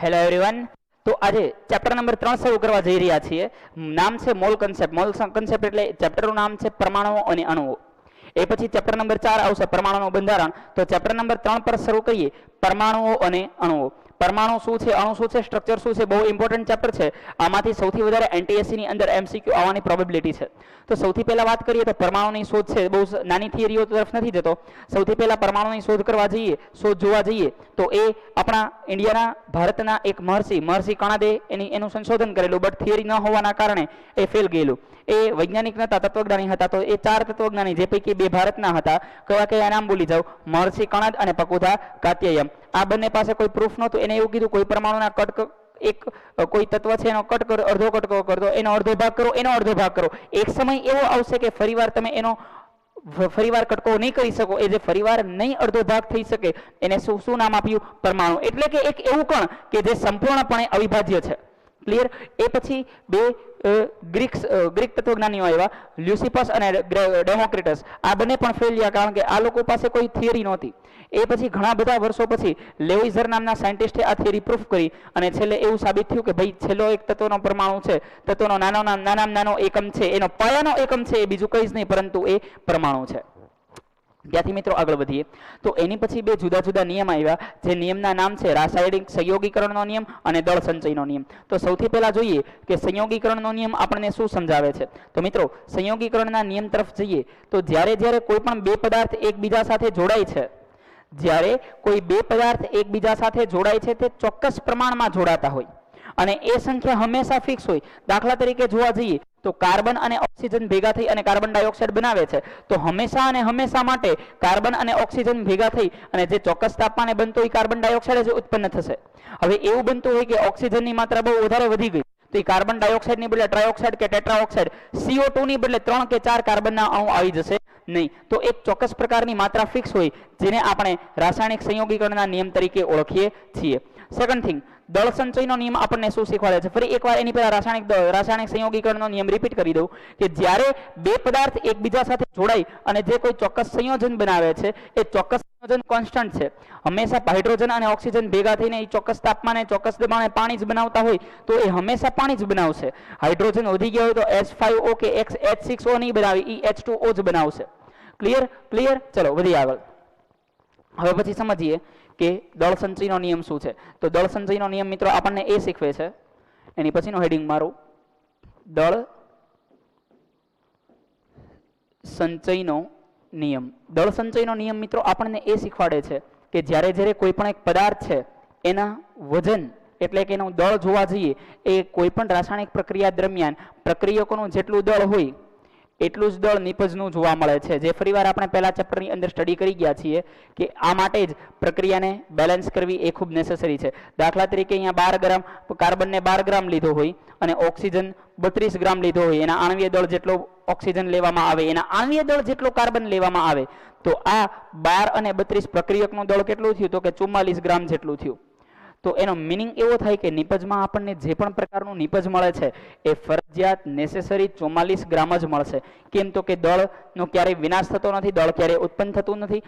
Hello everyone. તો આજે chapter number 3 શરૂ કરવા જઈ રહ્યા છીએ. નામ છે મોલ કન્સેપ્ટ. મોલ કન્સેપ્ટ એટલે ચેપ્ટરનું નામ છે પરમાણુઓ અને અણુઓ. એ પછી ચેપ્ટર નંબર 4 આવશે પરમાણુનું બંધારણ. તો ચેપ્ટર નંબર 3 પર શરૂ કરીએ પરમાણુઓ અને અણુઓ. પરમાણુ શું છે, અણુ શું છે, સ્ટ્રક્ચર શું છે, બહુ ઇમ્પોર્ટન્ટ ચેપ્ટર છે. આમાંથી સૌથી વધારે એનટીએસસી ની અંદર એમસીક્યુ આવવાની પ્રોબેબિલિટી છે. તો સૌથી પહેલા વાત કરીએ તો પરમાણુની શોધ છે. બહુ નાની થિયરીઓ તરફ નથી જતો. સૌથી પહેલા પરમાણુની શોધ કરવા જઈએ, શોધ જોવા જઈએ તો એ આપણા ઇન્ડિયાના ભારતના એક મહર્ષિ કણાદે એનું સંશોધન કરેલું, બટ થિયરી ન હોવાના કારણે એ ફેલ ગયેલું. એ વૈજ્ઞાનિક નતા, તત્વજ્ઞાની હતા. તો એ 4 તત્વજ્ઞાની જે પૈકી 2 ભારતના હતા. કયા કયા નામ બોલી જાવ? મહર્ષિ કણાદ અને પકુધા કાત્યાયન. આ બંને પાસે કોઈ પ્રૂફ નહોતું. એને એવું કીધું કોઈ પરમાણુના કટ એક કોઈ તત્વ છે એનો કટ કરો, અડધો કટકો કરો, એનો અડધો ભાગ કરો, એનો અડધો ભાગ કરો. એક સમય એવો આવશે કે ફરીવાર તમે એનો ફરીવાર કટકો નહીં કરી શકો. એ જે ફરીવાર નહીં અડધો ભાગ થઈ શકે એને શું નામ આપ્યું? પરમાણુ. એટલે કે એક એવું કણ કે જે સંપૂર્ણપણે અવિભાજ્ય છે. ક્લિયર? એ પછી 2 ગ્રીક તત્વજ્ઞાનીઓ આવ્યા, લ્યુસિપસ અને ડેમોક્રિટસ. આ બંને પણ ફેલ થયા કારણ કે આ લોકો પાસે કોઈ થિયરી નહોતી. એ પછી ઘણા બધા વર્ષો પછી લેવિઝર નામના સાયન્ટિસ્ટે આ થિયરી પ્રૂફ કરી અને છેલ્લે એવું સાબિત થયું કે ભાઈ છેલ્લો એક તત્વનો પરમાણુ છે, તત્વનો નાનો એકમ છે, એનો પાયાનો એકમ છે, એ બીજું કંઈ જ નહીં પરંતુ એ પરમાણુ છે. ત્યાંથી મિત્રો આગળ વધીએ તો એની પછી 2 જુદા જુદા નિયમ આવ્યા, જે નિયમના નામ છે રાસાયણિક સંયોગીકરણનો નિયમ અને દળ સંચયનો નિયમ. તો સૌથી પહેલા જોઈએ કે સંયોગીકરણનો નિયમ આપણને શું સમજાવે છે. તો મિત્રો સંયોગીકરણના નિયમ તરફ જઈએ તો જ્યારે કોઈ પણ 2 પદાર્થ એકબીજા સાથે જોડાય છે, જ્યારે કોઈ 2 પદાર્થ એકબીજા સાથે જોડાય છે તે ચોક્કસ પ્રમાણમાં જોડાતા હોય અને એ સંખ્યા હંમેશા ફિક્સ હોય. દાખલા તરીકે જોવા જઈએ તો કાર્બન અને ઓક્સિજન ભેગા થઈ અને કાર્બન ડાયોક્સાઇડ બનાવે છે. તો હંમેશા અને હંમેશા માટે કાર્બન અને ઓક્સિજન ભેગા થઈ અને જે ચોક્કસ તાપમાને બનતો હોય કાર્બન ડાયોક્સાઇડ જ ઉત્પન્ન થશે. હવે એવું બનતું હોય કે ઓક્સિજનની માત્રા બહુ વધારે વધી ગઈ તો એ કાર્બન ડાયોક્સાઇડની બદલે ટ્રાયોક્સાઇડ કે ટેટ્રાઓક્સાઇડ, CO2 ની બદલે 3 કે 4 કાર્બનના અણુ આવી જશે નહીં. તો એક ચોક્કસ પ્રકારની માત્રા ફિક્સ હોય જેને આપણે રાસાયણિક સંયોગીકરણના નિયમ તરીકે ઓળખીએ છીએ. સેકન્ડ થિંગ, દળ સંચયનો નિયમ આપણને શું શીખવાડે છે? ફરી એકવાર એની પહેલા રાસાયણિક સંયોગીકરણનો નિયમ રિપીટ કરી દઉં કે જ્યારે 2 પદાર્થ એકબીજા સાથે જોડાય અને જે કોઈ ચોક્કસ સંયોજન બનાવે છે એ ચોક્કસ સંયોજન કોન્સ્ટન્ટ છે. હંમેશા હાઇડ્રોજન અને ઓક્સિજન ભેગા થઈને એ ચોક્કસ તાપમાને ચોક્કસ દબાણે પાણી જ બનાવતા હોય તો એ હંમેશા પાણી જ બનાવશે. હાઇડ્રોજન વધી ગયા હોય તો H5O કે H6O નહીં બનાવે, એ H2O જ બનાવશે. ક્લિયર? ચલો વધીએ આગળ. હવે પછી સમજીએ કે દળ સંચયનો નિયમ શું છે. તો દળ સંચયનો નિયમ મિત્રો આપણને એ શીખવે છે, એની પછીનો હેડિંગ મારું દળ સંચયનો નિયમ. દળ સંચયનો નિયમ મિત્રો આપણને એ શીખવાડે છે કે જ્યારે કોઈ પણ એક પદાર્થ છે એના વજન એટલે કે એનું દળ જોવા જઈએ એ કોઈ પણ રાસાયણિક પ્રક્રિયા દરમિયાન પ્રક્રિયકોનું જેટલું દળ હોય એટલું જ દળ નિપજનું જોવા મળે છે, જે ફરીવાર આપણે પહેલા ચેપ્ટરની અંદર સ્ટડી કરી ગયા છીએ કે આ માટે જ પ્રક્રિયાને બેલેન્સ કરવી એ ખૂબ નેસેસરી છે. દાખલા તરીકે અહીંયા 12 ગ્રામ કાર્બનને 12 ગ્રામ લીધો હોય અને ઓક્સિજન 32 ગ્રામ લીધો હોય, એના આણ્વીય દળ જેટલો ઓક્સિજન લેવામાં આવે, એના આણ્વીય દળ જેટલો કાર્બન લેવામાં આવે, તો આ 12 અને 32 પ્રક્રિયકનું દળ કેટલું થયું? તો કે 44 ગ્રામ જેટલું થયું. તો એનો મિનિંગ એવો થાય કે નિપજમાં આપણને જે પણ પ્રકારનું નિપજ મળે છે એ ફરજિયાત નેસેસરી 44 ગ્રામ જ મળશે. કેમ? તો કે દળનો ક્યારેય વિનાશ થતો નથી, દળ ક્યારેય ઉત્પન્ન થતું નથી.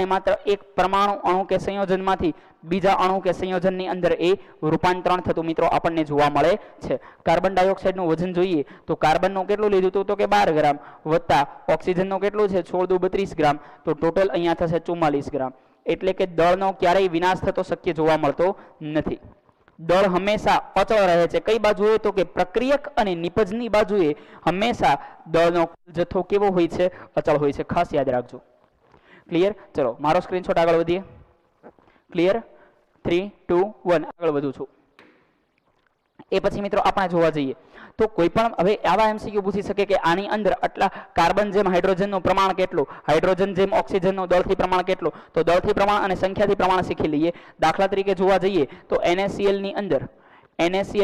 માત્ર એક પરમાણુ અણુ કે સંયોજનમાંથી બીજા અણુ કે સંયોજનની અંદર એ રૂપાંતરણ થતું મિત્રો આપણને જોવા મળે છે. કાર્બન ડાયોક્સાઇડનું વજન જોઈએ તો કાર્બનનું કેટલું લીધું હતું? તો કે 12 ગ્રામ વત્તા ઓક્સિજનનું કેટલું છે? 32 ગ્રામ. તો ટોટલ અહીંયા થશે 44 ગ્રામ. એટલે કે દળનો ક્યારેય વિનાશ થતો શક્ય જોવા મળતો નથી. દળ હંમેશા અચળ રહે છે. કઈ બાજુએ? તો કે પ્રક્રિયક અને નિપજની બાજુએ હંમેશા દળનો જથ્થો કેવો હોય છે? અચળ હોય છે. ખાસ યાદ રાખજો. ક્લિયર? ચલો મારો સ્ક્રીનશોટ આગળ વધીએ. ક્લિયર? 3, 2, 1 આગળ વધું છું. એ પછી મિત્રો આપણે જોવા જઈએ તો કોઈ પણ હવે આવા એમસીક્યુ પૂછી શકે કે આની અંદર આટલા કાર્બન જેમ હાઇડ્રોજનનું પ્રમાણ કેટલું, હાઇડ્રોજન જેમ ઓક્સિજનનું દળથી પ્રમાણ કેટલું. તો દળથી પ્રમાણ અને સંખ્યાથી પ્રમાણ શીખી લઈએ. દાખલા તરીકે જોવા જઈએ તો NaCl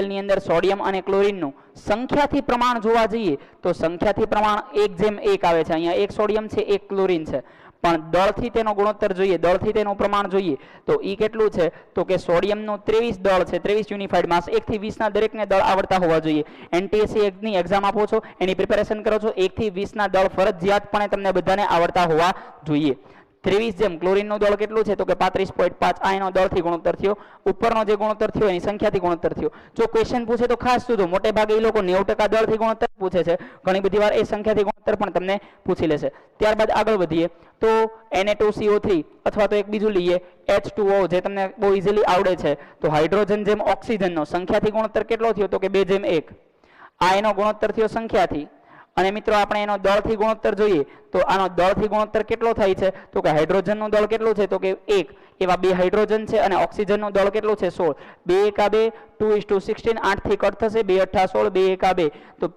ની અંદર સોડિયમ અને ક્લોરીનનું સંખ્યાથી પ્રમાણ જોવા જઈએ તો સંખ્યાથી પ્રમાણ 1:1 આવે છે. અહીંયા 1 સોડિયમ છે, 1 ક્લોરીન છે. પણ દળથી તેનો ગુણોત્તર જોઈએ, દળથી તેનું પ્રમાણ જોઈએ તો ઈ કેટલું છે? તો કે સોડિયમનું 23 દળ છે, 23 યુનિફાઈડ માસ. 1 થી 20 ના દરેકને દળ આવડતા હોવા જોઈએ. એનટીએસસી ની એક્ઝામ આપો છો, એની પ્રિપેરેશન કરો છો, 1 થી 20 ના દળ ફરજિયાતપણે તમને બધાને આવડતા હોવા જોઈએ. 23 જેમ ક્લોરીનનું દળ કેટલું છે તો કે 35.5 આ એનો દળથી ગુણોત્તર થયો, ઉપરનો જે ગુણોત્તર થયો એની સંખ્યાથી ગુણોત્તર થયો. જો ક્વેશ્ચન પૂછે તો ખાસ જોજો, મોટે ભાગે એ લોકો 90% દળથી ગુણોત્તર પૂછે છે, ઘણી બધી વાર એ સંખ્યાથી ગુણોત્તર પણ તમને પૂછી લેશે. ત્યારબાદ આગળ વધીએ તો Na2CO3 અથવા તો એક બીજું લઈએ H2O જે તમને બહુ ઇઝીલી આવડે છે. તો હાઇડ્રોજન જેમ ઓક્સિજનનો સંખ્યાથી ગુણોત્તર કેટલો થયો તો કે 2:1. આ એનો ગુણોત્તર થયો સંખ્યાથી. અને મિત્રો આપણે એનો દળથી ગુણોત્તર જોઈએ તો આનો દળથી ગુણોત્તર કેટલો થાય છે તો કે હાઇડ્રોજનનું દળ કેટલું છે તો કે 1. એવા 2 હાઇડ્રોજન છે અને ઓક્સિજનનું દળ કેટલું છે 16. 2 × 2 2:16 8 થી કટ થશે 2 × 8 16 2 × 2. તો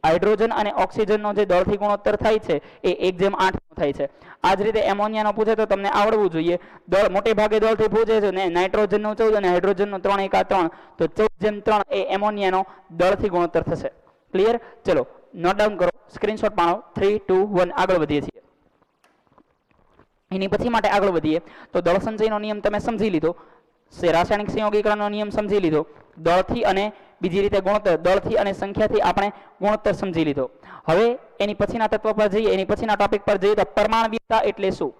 હાઇડ્રોજન અને ઓક્સિજનનો જે દળથી ગુણોત્તર થાય છે એ 1:8 થાય છે. આ જ રીતે એમોનિયાનો પૂછે તો તમને આવડવું જોઈએ. દળ મોટે ભાગે દળથી પૂછે છે ને, નાઇટ્રોજનનું 14 અને હાઇડ્રોજનનું 3 × 3 તો 14:3 એ એમોનિયાનો દળથી ગુણોત્તર થશે. ક્લિયર? ચલો નોટ ડાઉન કરો, સ્ક્રીનશોટ પાડો. 3 2 1 આગળ વધીએ છીએ. એની પછી માટે આગળ વધીએ તો દળ સંચયનો નિયમ તમે સમજી લીધો, રાસાયણિક સંયોગીકરણનો નિયમ સમજી લીધો, દળથી અને બીજી રીતે ગુણોત્તર, દળથી અને સંખ્યાથી આપણે ગુણોત્તર સમજી લીધો. હવે એની પછીના તત્વ પર જઈએ, એની પછીના ટોપિક પર જઈએ તો પરમાણ્વીયતા એટલે શું.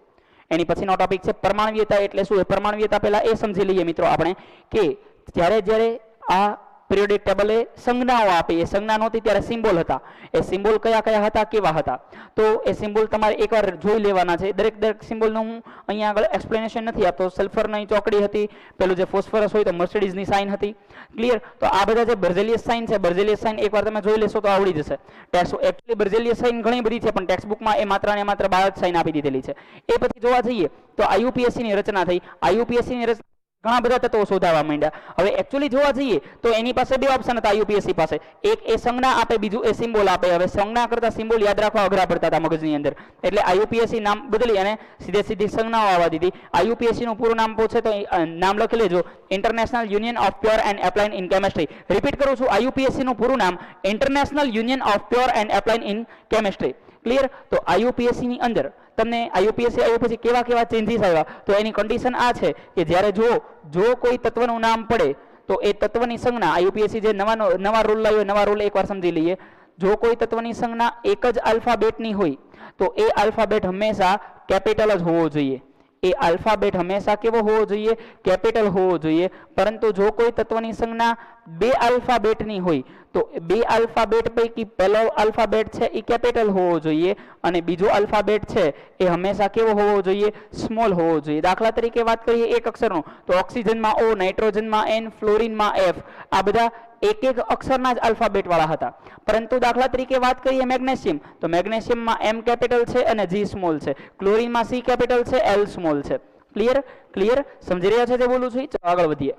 એની પછીનો ટોપિક છે પરમાણ્વીયતા એટલે શું. એ પરમાણ્વીયતા પહેલા એ સમજી લઈએ મિત્રો આપણે કે જ્યારે આ પિરિયોડિક ટેબલે સંજ્ઞાઓ આપી, એ સંજ્ઞા નહોતી ત્યારે સિમ્બોલ હતા. એ સિમ્બોલ કયા કયા હતા, કેવા હતા, તો એ સિમ્બોલ તમારે એકવાર જોઈ લેવાના છે. દરેક સિમ્બોલનું હું અહીંયા આગળ એક્સપ્લેનેશન નથી આપતો. સલ્ફરની ચોકડી હતી, પેલું જે ફોસ્ફરસ હોય તો મર્સિડીઝની સાઇન હતી. ક્લિયર? તો આ બધા જે બર્ઝેલિયસ સાઇન છે, બર્ઝેલિયસ સાઇન એકવાર તમે જોઈ લેશો તો આવડી જશે. એકચ્યુઅલી બર્ઝેલિયસ સાઇન ઘણી બધી છે પણ ટેક્સ્ટબુકમાં એ માત્ર ને માત્ર 12 સાઇન આપી દીધેલી છે. એ પછી જોવા જઈએ તો IUPAC ની રચના થઈ. IUPAC ની રચના ઘણા બધા તત્વો શોધાવા માંડ્યા. હવે એકચ્યુઅલી જોવા જઈએ તો એની પાસે 2 ઓપ્શન હતા IUPAC પાસે. એક એ સંજ્ઞા આપે, બીજું એ સિમ્બોલ આપે. હવે સંજ્ઞા કરતા સિમ્બોલ યાદ રાખવા અઘરા પડતા હતા મગજની અંદર, એટલે IUPAC નામ બદલી અને સીધી સંજ્ઞાઓ આવવા દીધી. IUPAC નું પૂરું નામ પૂછે તો નામ લખી લેજો, international union of pure and applied in chemistry. Repeat કરું છું, IUPAC નું પૂરું નામ international union of pure and applied in chemistry. Clear? તો IUPAC ની અંદર તમને IUPAC આવ્યું પછી કેવા કેવા ચેન્જીસ આવ્યા તો એની કન્ડિશન આ છે કે જ્યારે જો કોઈ તત્વનું નામ પડે તો એ તત્વની સંજ્ઞા, IUPAC જે નવા રૂલ લાવ્યો, નવા રૂલ એકવાર સમજી લઈએ. જો કોઈ તત્વની સંજ્ઞા એક જ આલ્ફાબેટની હોય તો એ આલ્ફાબેટ હંમેશા કેપિટલ જ હોવો જોઈએ. એ આલ્ફાબેટ હંમેશા કેવો હોવો જોઈએ, કેપિટલ હોવો જોઈએ. પરંતુ જો કોઈ તત્વની સંજ્ઞા 2 આલ્ફાબેટની હોય તો 2 આલ્ફાબેટ પૈકી પહેલો આલ્ફાબેટ છે એ કેપિટલ હોવો જોઈએ અને બીજો આલ્ફાબેટ છે એ હંમેશા કેવો હોવો જોઈએ, સ્મોલ હોવો જોઈએ. દાખલા તરીકે વાત કરીએ એક અક્ષરનો તો ઓક્સિજનમાં O, નાઇટ્રોજનમાં N, ફ્લોરિનમાં F, આ બધા એક અક્ષરના જ આલ્ફાબેટ વાળા હતા. પરંતુ દાખલા તરીકે વાત કરીએ મેગ્નેશિયમ તો મેગ્નેશિયમમાં M કેપિટલ છે અને G સ્મોલ છે, ક્લોરીનમાં C કેપિટલ છે, L સ્મોલ છે. ક્લિયર? સમજી રહ્યા છે જે બોલું છું? ચાલો આગળ વધીએ.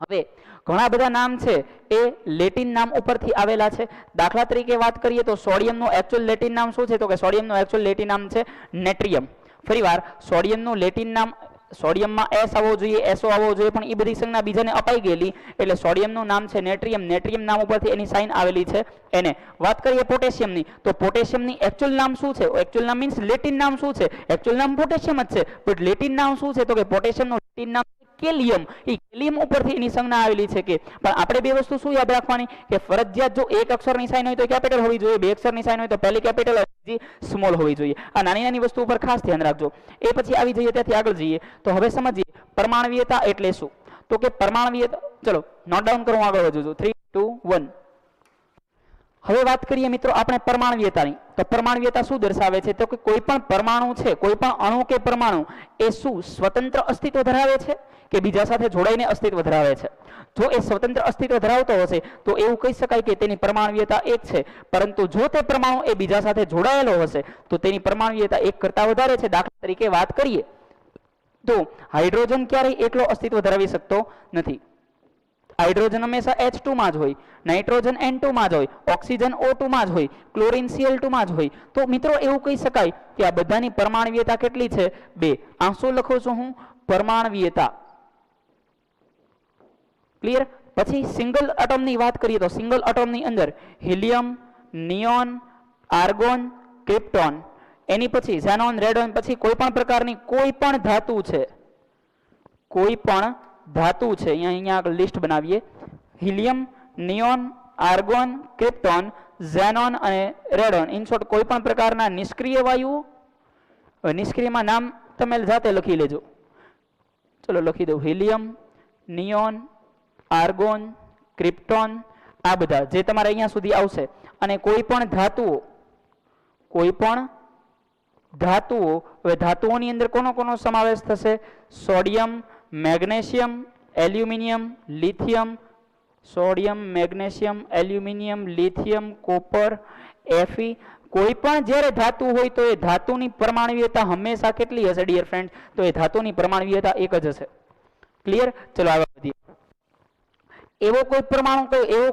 હવે ઘણા બધા નામ છે એ લેટિન નામ ઉપરથી આવેલા છે. દાખલા તરીકે વાત કરીએ તો સોડિયમનું એક્ચ્યુઅલ લેટિન નામ શું છે તો કે સોડિયમનું એક્ચ્યુઅલ લેટિન નામ છે નેટ્રિયમ. ફરીવાર સોડિયમનું લેટિન નામ, સોડિયમમાં S આવવો જોઈએ, SO આવવો જોઈએ, પણ એ બધી સંજ્ઞા બીજાને અપાઈ ગયેલી એટલે સોડિયમનું નામ છે નેટ્રિયમ. નેટ્રિયમ નામ ઉપરથી એની સાઇન આવેલી છે એને. વાત કરીએ પોટેશિયમની તો પોટેશિયમની એક્ચ્યુઅલ નામ શું છે? એક્ચ્યુઅલ નામ મીન્સ લેટિન નામ શું છે? એક્ચ્યુઅલ નામ પોટેશિયમ જ છે, બટ લેટિન નામ શું છે તો કે પોટેશિયમનું લેટિન નામ કેલિયમ. એ કેલિયમ ઉપરથી એની સંજ્ઞા આવેલી છે કે. પણ આપણે બે વસ્તુ શું યાદ રાખવાની કે ફરજિયાત જો એક અક્ષરની સાઇન હોય તો કેપિટલ હોવી જોઈએ, 2 અક્ષરની સાઇન હોય તો પહેલી કેપિટલ બીજી સ્મોલ હોવી જોઈએ. આ નાની નાની વસ્તુ ઉપર ખાસ ધ્યાન રાખજો. એ પછી આવી જઈએ ત્યાંથી આગળ જઈએ તો હવે સમજીએ પરમાણ્વીયતા એટલે શું. તો કે પરમાણ્વીયતા, ચલો નોટ ડાઉન કરો, આગળ વધુ 3 2 1. હવે વાત કરીએ મિત્રો આપણે પરમાણ્વીયતાની. તો પરમાણ્વીયતા શું દર્શાવે છે તો કે કોઈ પણ પરમાણુ છે, કોઈ પણ અણુ કે પરમાણુ એ શું સ્વતંત્ર અસ્તિત્વ ધરાવે છે કે બીજા સાથે જોડાઈને અસ્તિત્વ ધરાવે છે. જો એ સ્વતંત્ર અસ્તિત્વ ધરાવતો હશે તો એવું કહી શકાય કે તેની પરમાણ્વીયતા 1 છે. પરંતુ જો તે પરમાણુ એ બીજા સાથે જોડાયેલો હશે તો તેની પરમાણ્વીયતા 1 કરતાં વધારે છે. દાખલા તરીકે વાત કરીએ તો હાઇડ્રોજન ક્યારેય એકલો અસ્તિત્વ ધરાવી શકતો નથી. હાઇડ્રોજન હંમેશા H2 માં જ હોય, નાઇટ્રોજન N2 માં જ હોય, ઓક્સિજન O2 માં જ હોય, ક્લોરીન Cl2 માં જ હોય. તો મિત્રો એવું કહી શકાય કે આ બધાની પરમાણ્વીયતા કેટલી છે? 2. આ શું લખું છું હું? પરમાણ્વીયતા. ક્લિયર? પછી સિંગલ એટમની વાત કરીએ તો સિંગલ એટમની અંદર હિલિયમ, નિયોન, આર્ગોન, ક્રિપ્ટોન, એની પછી ઝેનોન, રેડોન, પછી કોઈ પણ પ્રકારની કોઈ પણ ધાતુ છે, કોઈ પણ ધાતુ છે, અહીંયા લિસ્ટ બનાવીએ. Helium, neon, argon, krypton, xenon અને રેડોન, ઇન શોર્ટ કોઈ પણ પ્રકારના નિષ્ક્રિય વાયુઓ હવે નિષ્ક્રિયમાં નામ તમે જાતે લખી લેજો. ચલો લખી દઉં. હિલિયમ, નિયોન, આર્ગોન, ક્રિપ્ટોન, આ બધા જે તમારે અહીંયા સુધી આવશે. અને કોઈ પણ ધાતુઓ હવે ધાતુઓની અંદર કોનો સમાવેશ થશે? Sodium, magnesium, aluminium, lithium, sodium, magnesium, aluminium, lithium, copper, Fe. કોઈ પણ જ્યારે ધાતુ હોય તો એ ધાતુની પરમાણુયતા હંમેશા કેટલી હશે ડિયર ફ્રેન્ડ? તો એ ધાતુની પરમાણુયતા એક જ હશે. ક્લિયર? ચલો આગળ વધીએ. એવો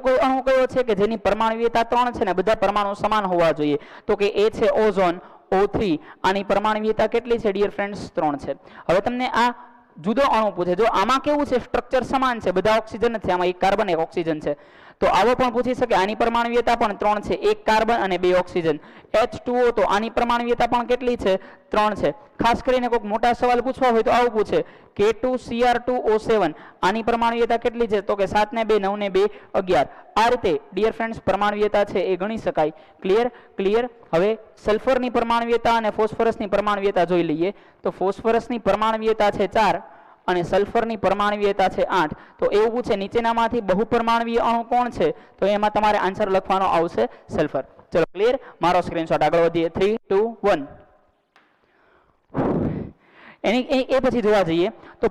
કોઈ અણુ કયો છે કે જેની પરમાણુયતા 3 છે ને બધા પરમાણુ સમાન હોવા જોઈએ? તો કે એ છે ઓઝોન, O3. આની પરમાણુયતા કેટલી છે ડિયર ફ્રેન્ડ્સ? 3 છે. હવે તમને આ જુદો અણુ પૂછે, જો આમાં કેવું છે સ્ટ્રક્ચર સમાન છે, બધા ઓક્સિજન નથી, આમાં એક કાર્બન એક ઓક્સિજન છે, તો આવો પણ પૂછી શકે. આની પરમાણુયતા પણ 3 છે, એક કાર્બન અને 2 ઓક્સિજન. H2O તો આની પરમાણુયતા પણ કેટલી છે? 3 છે. ખાસ કરીને કોઈક મોટા સવાલ પૂછવા હોય તો આવું પૂછે K2Cr2O7 આની પરમાણુયતા કેટલી છે? તો કે 7 ને 2 9 ને 2 11. આ રીતે ડિયર ફ્રેન્ડ્સ પરમાણુયતા છે એ ગણી શકાય. ક્લિયર. હવે સલ્ફરની પરમાણુયતા અને ફોસ્ફરસની પરમાણુયતા જોઈ લઈએ. તો ફોસ્ફરસની પરમાણુયતા છે 4 અને સલ્ફરની પરમાણુયતા છે 8. તો એવું પૂછે નીચેનામાંથી બહુપરમાણુય અણુ કોણ છે? તો એમાં તમારે આન્સર લખવાનો આવશે સલ્ફર. ચલો ક્લિયર? મારો સ્ક્રીનશોટ. આગળ વધીએ. 3 2 1. એ પછી જોવા જઈએ તો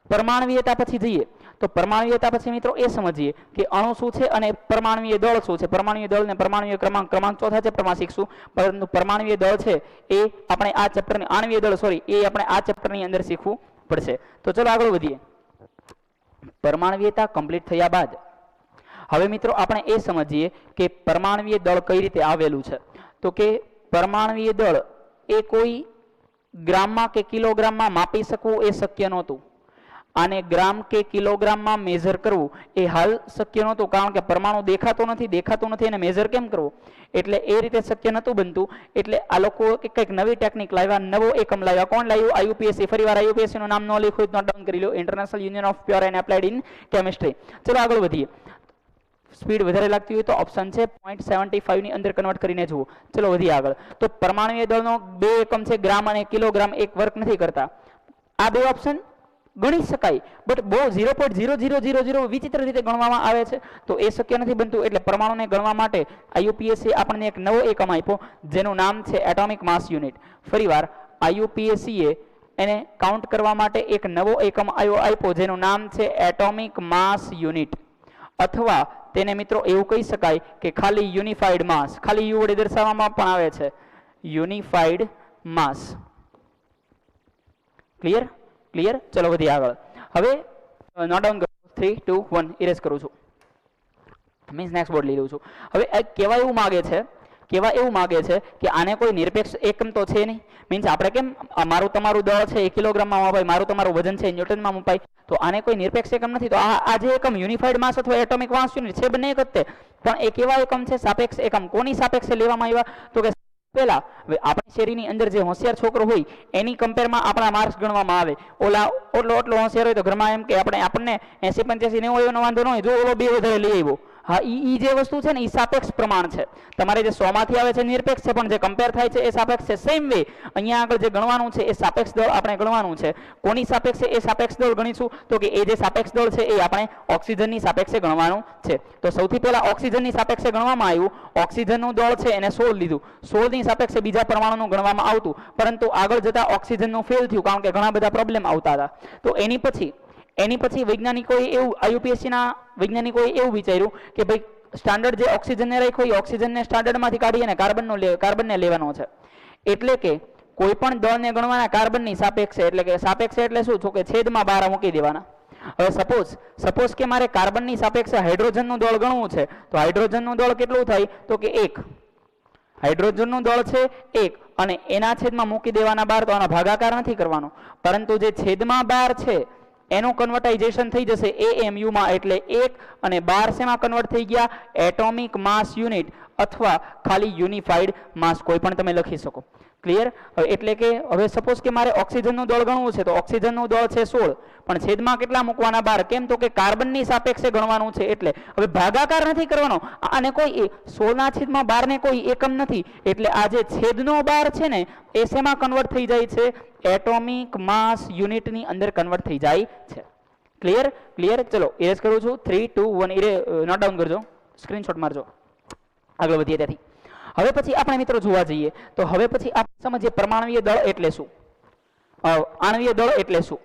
પરમાણુયતા પછી જઈએ તો પરમાણુયતા પછી મિત્રો એ સમજીએ કે અણુ શું છે અને પરમાણુય દળ શું છે. પરમાણુય દળ ને પરમાણુય ક્રમાંક ચોથા ચેપ્ટરમાં શીખશું, પરંતુ પરમાણુય દળ છે એ આપણે આ ચેપ્ટરની આણ્વીય દળ એ આપણે આ ચેપ્ટરની અંદર શીખવું પડશે. તો ચલો આગળ વધીએ. પરમાણુયતા કમ્પ્લીટ થયા બાદ હવે મિત્રો આપણે એ સમજીએ કે પરમાણુય દળ કઈ રીતે આવેલું છે. તો કે પરમાણુય દળ એ કોઈ ગ્રામમાં કે કિલોગ્રામમાં માપી શકવું એ શક્ય નહોતું. આને ગ્રામ કે કિલોગ્રામમાં મેઝર કરવું એ હાલ શક્ય નહોતું, કારણ કે પરમાણુ દેખાતો નથી એને મેઝર કેમ કરવું? એટલે એ રીતે શક્ય નહોતું બનતું. એટલે આ લોકો કંઈક નવી ટેકનિક લાવ્યા, નવો એકમ લાવ્યા. કોણ લાવ્યું? IUPAC. ફરીવાર IUPAC નું નામ ન લખ્યું હોય તો નોટ ડાઉન કરી લો. International union of pure and applied in chemistry. ચલો આગળ વધીએ. સ્પીડ વધારે લાગતી હોય તો ઓપ્શન છે 0.75 ની અંદર કન્વર્ટ કરીને જુઓ. ચલો વધીએ આગળ. તો પરમાણુય દળનો 2 એકમ છે ગ્રામ અને કિલોગ્રામ, એક વર્ક નથી કરતા. આ 2 ઓપ્શન ગણી શકાય, બટ બહુ 0.0000 વિચિત્ર રીતે ગણવામાં આવે છે, તો એ શક્ય નથી બનતું. એટલે પરમાણુને ગણવા માટે IUPAC આપણને એક નવો એકમ આપ્યો જેનું નામ છે એટોમિક માસ યુનિટ. ફરીવાર IUPAC એને કાઉન્ટ કરવા માટે એક નવો એકમ આપ્યો જેનું નામ છે એટોમિક માસ યુનિટ, અથવા તેને મિત્રો એવું કહી શકાય કે ખાલી યુનિફાઈડ માસ. ખાલી યુ વડે દર્શાવવામાં પણ આવે છે યુનિફાઈડ માસ. ક્લિયર? ચલો વધીએ આગળ. હવે નોટ ડાઉન કરો. 3 2 1 ઇરેઝ કરું છું, મીન્સ નેક્સ્ટ બોર્ડ લઈ લઉં છું. હવે કહેવા એવું માગે છે કે આને કોઈ નિરપેક્ષ એકમ તો છે નહીં. મીન્સ આપણે કેમ મારું તમારું દળ છે એ કિલોગ્રામમાં મપાય, મારું તમારું વજન છે ન્યૂટનમાં મપાય, તો આને કોઈ નિરપેક્ષ એકમ નથી. તો આ જે એકમ યુનિફાઈડ માસ અથવા એટોમિક માસ યુનિટ છે બંને એક જ તે, પણ એ કેવા એકમ છે? સાપેક્ષ એકમ. કોની સાપેક્ષે લેવામાં આવ્યા? તો કે પહેલા આપણી શેરીની અંદર જે હોશિયાર છોકરો હોય એની કમ્પેરમાં આપણા માર્ક્સ ગણવામાં આવે. એટલો હોશિયાર હોય તો ઘરમાં એમ કે આપણને 80 85 90 એનો વાંધો ન હોય, જો ઓલો 2 વધારે લઈ આવ્યો. હા, ઈ જે વસ્તુ છે ને એ સાપેક્ષ પ્રમાણ છે. તમારે જે 100 માંથી આવે છે નિરપેક્ષ છે, પણ જે કમ્પેર થાય છે એ સાપેક્ષ છે. સેમ વે અહીંયા આગળ જે ગણવાનું છે એ સાપેક્ષ દળ આપણે ગણવાનું છે. કોની સાપેક્ષે એ સાપેક્ષ દળ ગણીશું? તો કે એ જે સાપેક્ષ દળ છે એ આપણે ઓક્સિજનની સાપેક્ષે ગણવાનું છે. તો સૌથી પહેલા ઓક્સિજનની સાપેક્ષે ગણવામાં આવ્યું. ઓક્સિજનનું દળ છે એને 16 લીધું. 16 ની સાપેક્ષે બીજા પરમાણુનું ગણવામાં આવતું, પરંતુ આગળ જતા ઓક્સિજનનું ફેલ થયું, કારણ કે ઘણા બધા પ્રોબ્લેમ આવતા હતા. તો એની પછી વૈજ્ઞાનિકોએ એવું IUPACના વૈજ્ઞાનિકોએ એવું વિચાર્યું કે ભાઈ સ્ટાન્ડર્ડ જે ઓક્સિજનને રાખ્યો એ ઓક્સિજનને સ્ટાન્ડર્ડમાંથી કાઢી અને કાર્બનને લેવાનો છે. એટલે કે કોઈ પણ દળને ગણવાના કાર્બનની સાપેક્ષે. એટલે કે સાપેક્ષે એટલે શું? તો કે છેદમાં 12 મૂકી દેવાના. હવે સપોઝ કે મારે કાર્બનની સાપેક્ષે હાઇડ્રોજનનું દળ ગણવું છે, તો હાઇડ્રોજનનું દળ કેટલું થાય? તો કે 1. હાઇડ્રોજનનું દળ છે 1 અને એના છેદમાં મૂકી દેવાના 12. તો આનો ભાગાકાર નથી કરવાનો, પરંતુ જે છેદમાં 12 છે એનું કન્વર્ટાઇઝેશન થઈ જશે AMU માં. એટલે 1 અને 12 શેમાં કન્વર્ટ થઈ ગયા? એટોમિક માસ યુનિટ અથવા ખાલી યુનિફાઈડ માસ, કોઈ પણ તમે લખી શકો. ક્લિયર? એટલે કે હવે સપોઝ કે મારે ઓક્સિજનનું દળ ગણવું છે તો ઓક્સિજનનું દળ છે 16, પણ છેદમાં કેટલા મૂકવાના 12? કેમ? તો કે કાર્બનની સાપેક્ષે ગણવાનું છે, એટલે હવે ભાગાકાર નથી કરવાનો, અને કોઈ 16/12 ને કોઈ એકમ નથી, એટલે આ જે છેદનો 12 છે ને એ શેમાં કન્વર્ટ થઈ જાય છે? એટોમિક માસ યુનિટની અંદર કન્વર્ટ થઈ જાય છે. ક્લિયર? ક્લિયર? ચલો ઇરેઝ કરું છું. 3 2 1 નોટ ડાઉન કરજો, સ્ક્રીનશોટ મારજો. આગળ વધીએ ત્યાંથી. હવે પછી આપણે મિત્રો જોવા જઈએ તો હવે પછી આપણે સમજીએ પરમાણુય દળ એટલે શું, આણ્વીય દળ એટલે શું.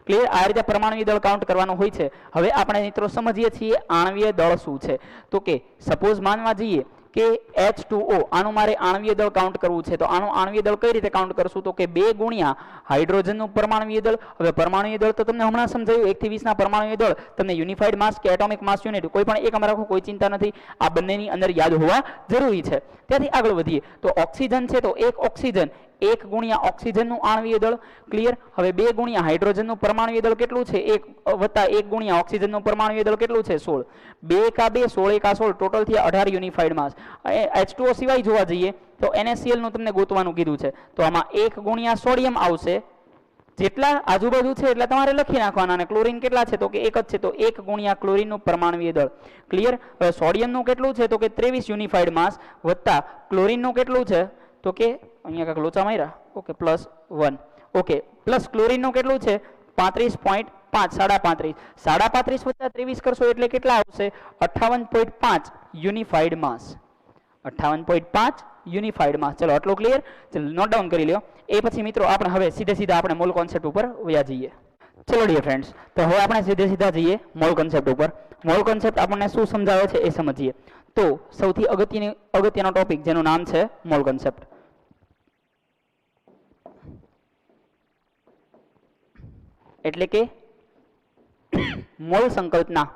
ક્લિયર? આ રીતે પરમાણુય દળ કાઉન્ટ કરવાનું હોય છે. હવે આપણે મિત્રો સમજીએ છીએ આણ્વીય દળ શું છે. તો કે સપોઝ માનવા જઈએ કે H2O, આનું મારે આણ્વીય દળ કાઉન્ટ કરવું છે, તો આનું આણ્વીય દળ કઈ રીતે કાઉન્ટ કરશું? તો કે 2 ગુણ્યા હાઇડ્રોજનનું પરમાણુય દળ. હવે પરમાણુય દળ તો તમને હમણાં સમજાયું, 1 થી 20 ના પરમાણુય દળ તમને યુનિફાઈડ માસ કે એટોમિક માસ યુનિટ કોઈ પણ એકમાં રાખો, કોઈ ચિંતા નથી, આ બંનેની અંદર યાદ હોવા જરૂરી છે. ત્યાંથી આગળ વધીએ તો ઓક્સિજન છે તો 1 ઓક્સિજન, 1 ગુણ્યા ઓક્સિજનનું આણ્વીય દળ. ક્લિયર? હવે 2 ગુણ્યા હાઇડ્રોજનનું પરમાણુય દળ કેટલું છે? 1 વત્તા 1 ગુણ્યા ઓક્સિજનનું પરમાણુય દળ કેટલું છે? 16. 2 કા 2, 16 કા 16, ટોટલ થયા 18 યુનિફાઈડ માસ. H2O સિવાય જોવા જઈએ તો NaCl નું તમને ગોતવાનું કીધું છે, તો આમાં 1 ગુણ્યા સોડિયમ આવશે, જેટલા આજુબાજુ છે એટલે તમારે લખી નાખવાના. અને ક્લોરીન કેટલા છે? તો કે 1 જ છે, તો 1 ગુણ્યા ક્લોરીનનું પરમાણુય દળ. ક્લિયર? હવે સોડિયમનું કેટલું છે? તો કે 23 યુનિફાઈડ માસ વત્તા ક્લોરીનનું કેટલું છે? તો કે અહીંયા કાંઈક લોચા માર્યા, ઓકે, +1, ઓકે, પ્લસ ક્લોરીનનું કેટલું છે? 35.5, 35.5, 35.5 વત્તા 23 કરશો એટલે કેટલા આવશે? 58.5 યુનિફાઈડ માસ. 58.5 યુનિફાઈડ માસ. ચલો આટલું ક્લિયર? ચલો નોટ ડાઉન કરી લ્યો. એ પછી મિત્રો આપણે હવે સીધે આપણે મોલ કોન્સેપ્ટ ઉપર વયા જઈએ. ચલો ડિયર ફ્રેન્ડ્સ, તો હવે આપણે સીધે જઈએ મોલ કોન્સેપ્ટ ઉપર. મોલ કોન્સેપ્ટ આપણને શું સમજાવે છે એ સમજીએ. તો સૌથી અગત્યનો ટોપિક જેનું નામ છે મોલ કોન્સેપ્ટ. એટલે કે મોલ સંકલ્પના.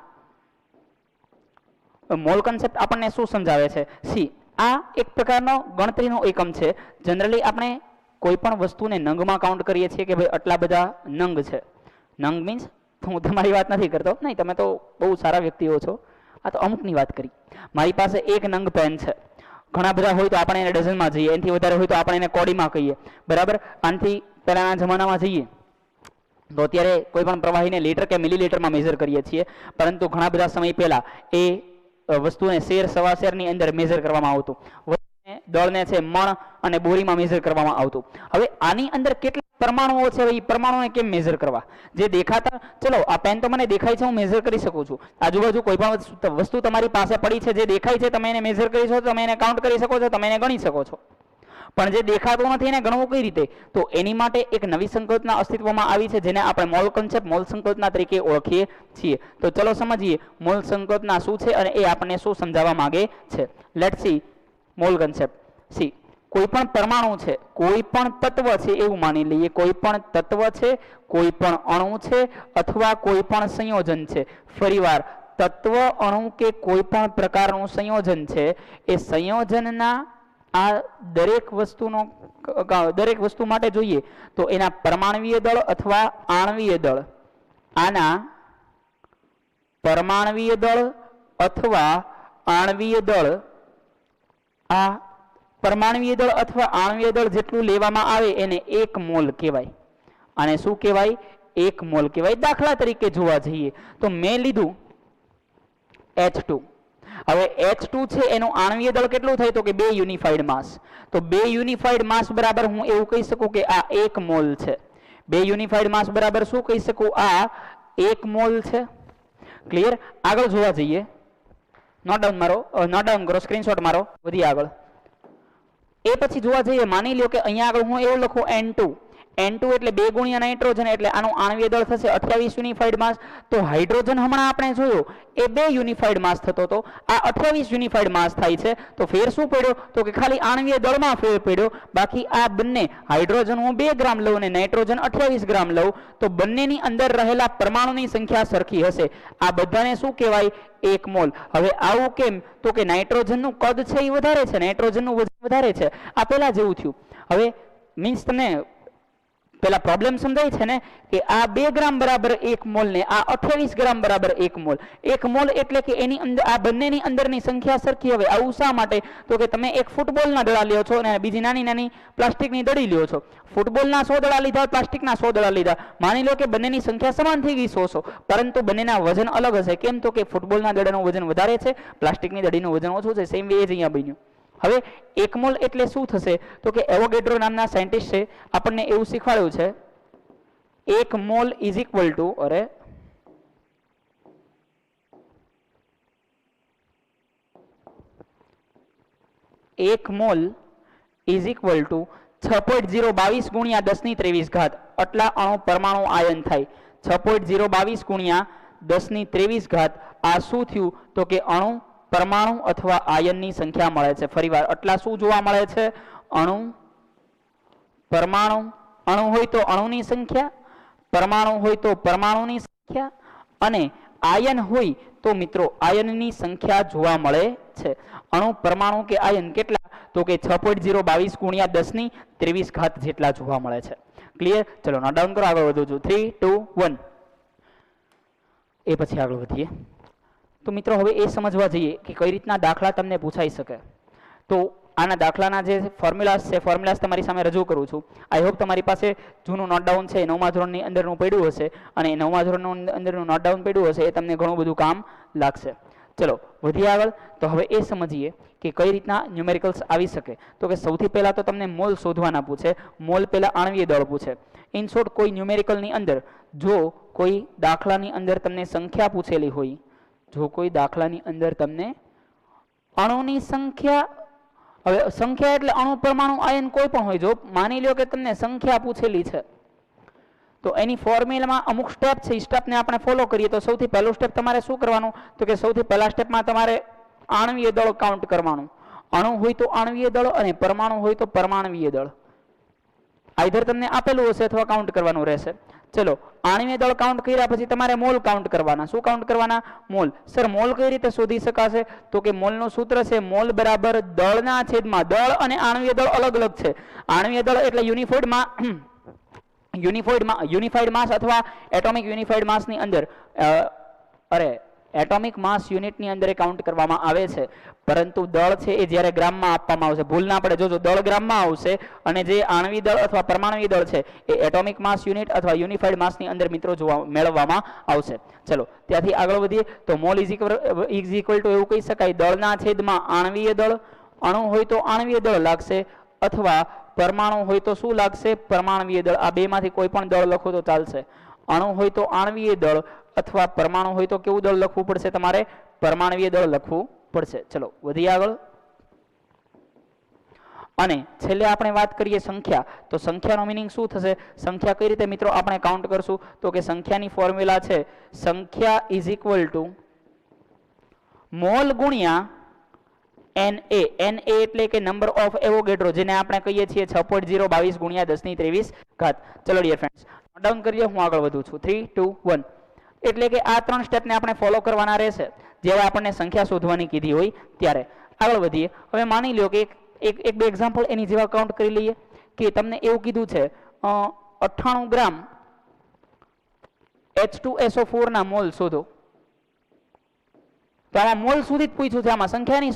મોલ કોન્સેપ્ટ આપણને શું સમજાવે છે? સી, આ એક પ્રકારનો ગણતરીનો એકમ છે. જનરલી આપણે કોઈ પણ વસ્તુને નંગમાં કાઉન્ટ કરીએ છીએ કે ભાઈ આટલા બધા નંગ છે. નંગ મીન્સ, હું તમારી વાત નથી કરતો, નહીં, તમે તો બહુ સારા વ્યક્તિઓ છો, આ તો અમુકની વાત કરી. મારી પાસે 1 નંગ પેન છે, ઘણા બધા હોય તો આપણે એને ડઝનમાં જઈએ, એનાથી વધારે હોય તો આપણે એને કોડીમાં કહીએ, બરાબર? આનાથી પહેલાના જમાનામાં જઈએ તો અત્યારે કોઈ પણ પ્રવાહીને લીટર કે મિલીલીટરમાં મેઝર કરીએ છીએ, પરંતુ ઘણા બધા સમય પહેલા એ વસ્તુને શેર, સવા શેરની અંદર મેઝર કરવામાં આવતું. દળને છે મણ અને બોરીમાં મેઝર કરવામાં આવતું. હવે આની અંદર કેટલા પરમાણુઓ છે, એ પરમાણુને કેમ મેઝર કરવા? જે દેખાતા, ચલો આ પેન તો મને દેખાય છે, હું મેઝર કરી શકું છું. આજુબાજુ કોઈ પણ વસ્તુ તમારી પાસે પડી છે, જે દેખાય છે, તમે એને મેઝર કરી શકો છો, તમે એને કાઉન્ટ કરી શકો છો, તમે એને ગણી શકો છો. પણ જે દેખાતું નથી એને ગણવું કઈ રીતે? તો એની માટે એક નવી સંકલ્પના અસ્તિત્વમાં આવી છે, જેને આપણે મોલ કોન્સેપ્ટ, મોલ સંકલ્પના તરીકે ઓળખીએ છીએ. તો ચલો સમજીએ મોલ સંકલ્પના શું છે અને એ આપણને શું સમજાવવા માંગે છે. Let's see mall concept. C, કોઈ પણ પરમાણુ છે, કોઈ પણ તત્વ છે એવું માની લઈએ, કોઈ પણ તત્વ છે, કોઈ પણ અણુ છે અથવા કોઈ પણ સંયોજન છે. ફરીવાર, તત્વ, અણુ કે કોઈ પણ પ્રકારનું સંયોજન છે, એ સંયોજનના આ દરેક વસ્તુ માટે જોઈએ તો એના પરમાણુય દળ અથવા આણ્વીય દળ, આના પરમાણુય દળ અથવા આણ્વીય દળ, આ પરમાણુય દળ અથવા આણ્વીય દળ જેટલું લેવામાં આવે એને 1 મોલ કહેવાય. આને શું કહેવાય? 1 મોલ કહેવાય. દાખલા તરીકે જોવા જઈએ તો મેં લીધું H2. હવે H2 છે એનું આણ્વીય દળ કેટલું થાય? તો કે 2 યુનિફાઈડ માસ. તો 2 યુનિફાઈડ માસ બરાબર હું એવું કહી શકું કે આ 1 મોલ છે. 2 યુનિફાઈડ માસ બરાબર શું કહી શકું? આ 1 મોલ છે. ક્લિયર? આગળ જોવા જઈએ, નોટ ડાઉન કરો, સ્ક્રીનશોટ મારો, વધી આગળ. એ પછી જોવા જઈએ, માની લ્યો કે અહીંયા આગળ હું એવું લખું N2. N2 એટલે 2 ગુણ્યા નાઇટ્રોજન, એટલે આનું આણ્વીય દળ થશે 28 યુનિફાઈડ માસ. તો હાઇડ્રોજન હમણાં આપણે જોયો એ 2 યુનિફાઈડ માસ થતો હતો, આ 28 યુનિફાઈડ માસ થાય છે. તો ફેર શું પડ્યો? તો કે ખાલી આણ્વીય દળમાં ફેર પડ્યો. બાકી આ બંને, હાઇડ્રોજન હું 2 ગ્રામ લઉં અને નાઇટ્રોજન 28 ગ્રામ લઉં, તો બંનેની અંદર રહેલા પરમાણુની સંખ્યા સરખી હશે. આ બધાને શું કહેવાય? 1 મોલ. હવે આવું કેમ? તો કે નાઇટ્રોજનનું કદ છે એ વધારે છે, નાઇટ્રોજનનું વજન વધારે છે. આ પહેલા જેવું થયું. હવે મીન્સ તમને પેલા પ્રોબ્લેમ સમજાય છે ને કે આ 2 ગ્રામ બરાબર 1 મોલ ને આ 28 ગ્રામ બરાબર 1 મોલ. 1 મોલ એટલે કે એની અંદર આ બંનેની અંદરની સંખ્યા સરખી. હવે આવું શા માટે? તો કે તમે એક ફૂટબોલના દડા લ્યો છો અને બીજી નાની નાની પ્લાસ્ટિકની દડી લ્યો છો. ફૂટબોલના 100 દડા લીધા, પ્લાસ્ટિકના 100 દડા લીધા. માની લો કે બંનેની સંખ્યા સમાન થઈ ગઈ 100, પરંતુ બંનેના વજન અલગ હશે. કેમ? તો કે ફૂટબોલના દડાનું વજન વધારે છે, પ્લાસ્ટિકની દડીનું વજન ઓછું છે. સેમ વે જ અહીંયા બન્યું. હવે 1 મોલ એટલે શું થશે? તો કે એવોગેડ્રો નામના સાયન્ટિસ્ટ છે આપણને એવું શીખવાડ્યું છે 1 mall is equal to 1 mall is equal to 6.022 ગુણ્યા 10 ની 23 ઘાત આટલા અણુ પરમાણુ આયન થાય. 6.022 ગુણ્યા 10 ની 23 ઘાત આ શું થયું? તો કે અણુ પરમાણુ અથવા આયનની સંખ્યા મળે છે. ફરીવાર આટલા શું જોવા મળે છે? અણુ, પરમાણુ. અણુ હોય તો અણુની સંખ્યા, પરમાણુ હોય તો પરમાણુની સંખ્યા, અને આયન હોય તો મિત્રો આયનની સંખ્યા જોવા મળે છે. અણુ, પરમાણુ કે આયન કેટલા? તો કે 6.022 ગુણ્યા 10 ની 23 ઘાત જેટલા જોવા મળે છે. ક્લિયર? ચલો નોટ ડાઉન કરો, આગળ વધું છું. 3, 2, 1. એ પછી આગળ વધીએ. તો મિત્રો હવે એ સમજવા જઈએ કે કઈ રીતના દાખલા તમને પૂછાઈ શકે. તો આના દાખલાના જે ફોર્મ્યુલાસ છે, ફોર્મ્યુલાસ તમારી સામે રજૂ કરું છું. આઈ હોપ તમારી પાસે જૂનું નોટ ડાઉન છે, 9મા ધોરણની અંદરનું પડ્યું હશે, અને 9મા ધોરણનું અંદરનું નોટ ડાઉન પડ્યું હશે એ તમને ઘણું બધું કામ લાગશે. ચલો વધીએ આગળ. તો હવે એ સમજીએ કે કઈ રીતના ન્યુમેરિકલ્સ આવી શકે. તો કે સૌથી પહેલા તો તમને મોલ શોધવાના પૂછે. મોલ પહેલા આણ્વીય દળ પૂછે. ઇન શોર્ટ કોઈ ન્યુમેરિકલની અંદર જો કોઈ દાખલાની અંદર તમને સંખ્યા પૂછેલી હોય, જો કોઈ દાખલાની અંદર તમને અણુની સંખ્યા, હવે સંખ્યા એટલે અણુ, પરમાણુ, આયન કોઈ પણ હોય, જો માની લો કે તમને સંખ્યા પૂછેલી છે તો એની ફોર્મ્યુલામાં અમુક સ્ટેપ છે, એ સ્ટેપને આપણે ફોલો કરીએ તો સૌથી પહેલું સ્ટેપ તમારે શું કરવાનું? તો કે સૌથી પહેલા સ્ટેપમાં તમારે આણ્વીય દળ કાઉન્ટ કરવાનું. અણુ હોય તો આણ્વીય દળ અને પરમાણુ હોય તો પરમાણ્વીય દળ. આઈધર તમને આપેલું હશે અથવા કાઉન્ટ કરવાનું રહેશે. ચલો આણ્વીય દળ કાઉન્ટ કર્યા પછી તમારે મોલ કાઉન્ટ કરવાના. શું કાઉન્ટ કરવાના? મોલ. સર મોલ કઈ રીતે શોધી શકાશે? તો કે મોલનું સૂત્ર છે મોલ બરાબર દળના છેદમાં. દળ અને આણ્વીય દળ અલગ અલગ છે. આણ્વીય દળ એટલે યુનિફાઈડ માસ અથવા એટોમિક યુનિફાઈડ માસની અંદર એટોમિક માસ યુનિટની અંદર કાઉન્ટ કરવામાં આવે છે. પરંતુ દળ છે એ જ્યારે ગ્રામમાં આપવામાં આવશે. ભૂલ ના પડે, જોજો દળ ગ્રામમાં આવશે અને જે આણ્વીય દળ અથવા પરમાણ્વીય દળ છે એ એટોમિક માસ યુનિટ અથવા યુનિફાઈડ માસની અંદર મિત્રો મેળવવામાં આવશે. ચલો ત્યાંથી આગળ વધીએ તો મોલ ઇઝ ઇક્વલ ટુ એવું કહી શકાય દળના છેદમાં આણ્વીય દળ. અણુ હોય તો આણ્વીય દળ લાગશે અથવા પરમાણુ હોય તો શું લાગશે? પરમાણ્વીય દળ. આ બેમાંથી કોઈ પણ દળ લખો તો ચાલશે. અણુ હોય તો આણ્વીય દળ અથવા પરમાણુ હોય તો કેવું દળ લખવું પડશે? તમારે પરમાણ્વીય દળ લખવું પડશે. ચલો વધીએ આગળ. અને છેલ્લે આપણે વાત કરીએ સંખ્યા. તો સંખ્યાનો મિનિંગ શું થશે? સંખ્યા કઈ રીતે મિત્રો આપણે કાઉન્ટ કરશું? તો કે સંખ્યાની ફોર્મ્યુલા છે સંખ્યા ઇઝ ઇક્વલ ટુ મોલ ગુણ્યા Na. Na એટલે કે નંબર ઓફ એવોગેડ્રો, જેને આપણે કહીએ છીએ 6.022 ગુણ્યા 10 ની 23 ઘાત. ચલો ડિયર ફ્રેન્ડ્સ નોટ ડાઉન કરીએ, હું આગળ વધું છું. 3, 2, 1. એટલે કે આ 3 સ્ટેપને આપણે ફોલો કરવાના રહેશે જ્યારે આપણને સંખ્યા શોધવાની કીધી હોય ત્યારે. આગળ વધીએ. હવે માની લો કે એક બે એક્ઝામ્પલ એની જેવા કાઉન્ટ કરી લઈએ કે તમને એવું કીધું છે 98 ગ્રામ H2SO4 ના મોલ શોધો. તો આમાં મોલ સુધી જ પૂછ્યું છે, આમાં સંખ્યા નહીં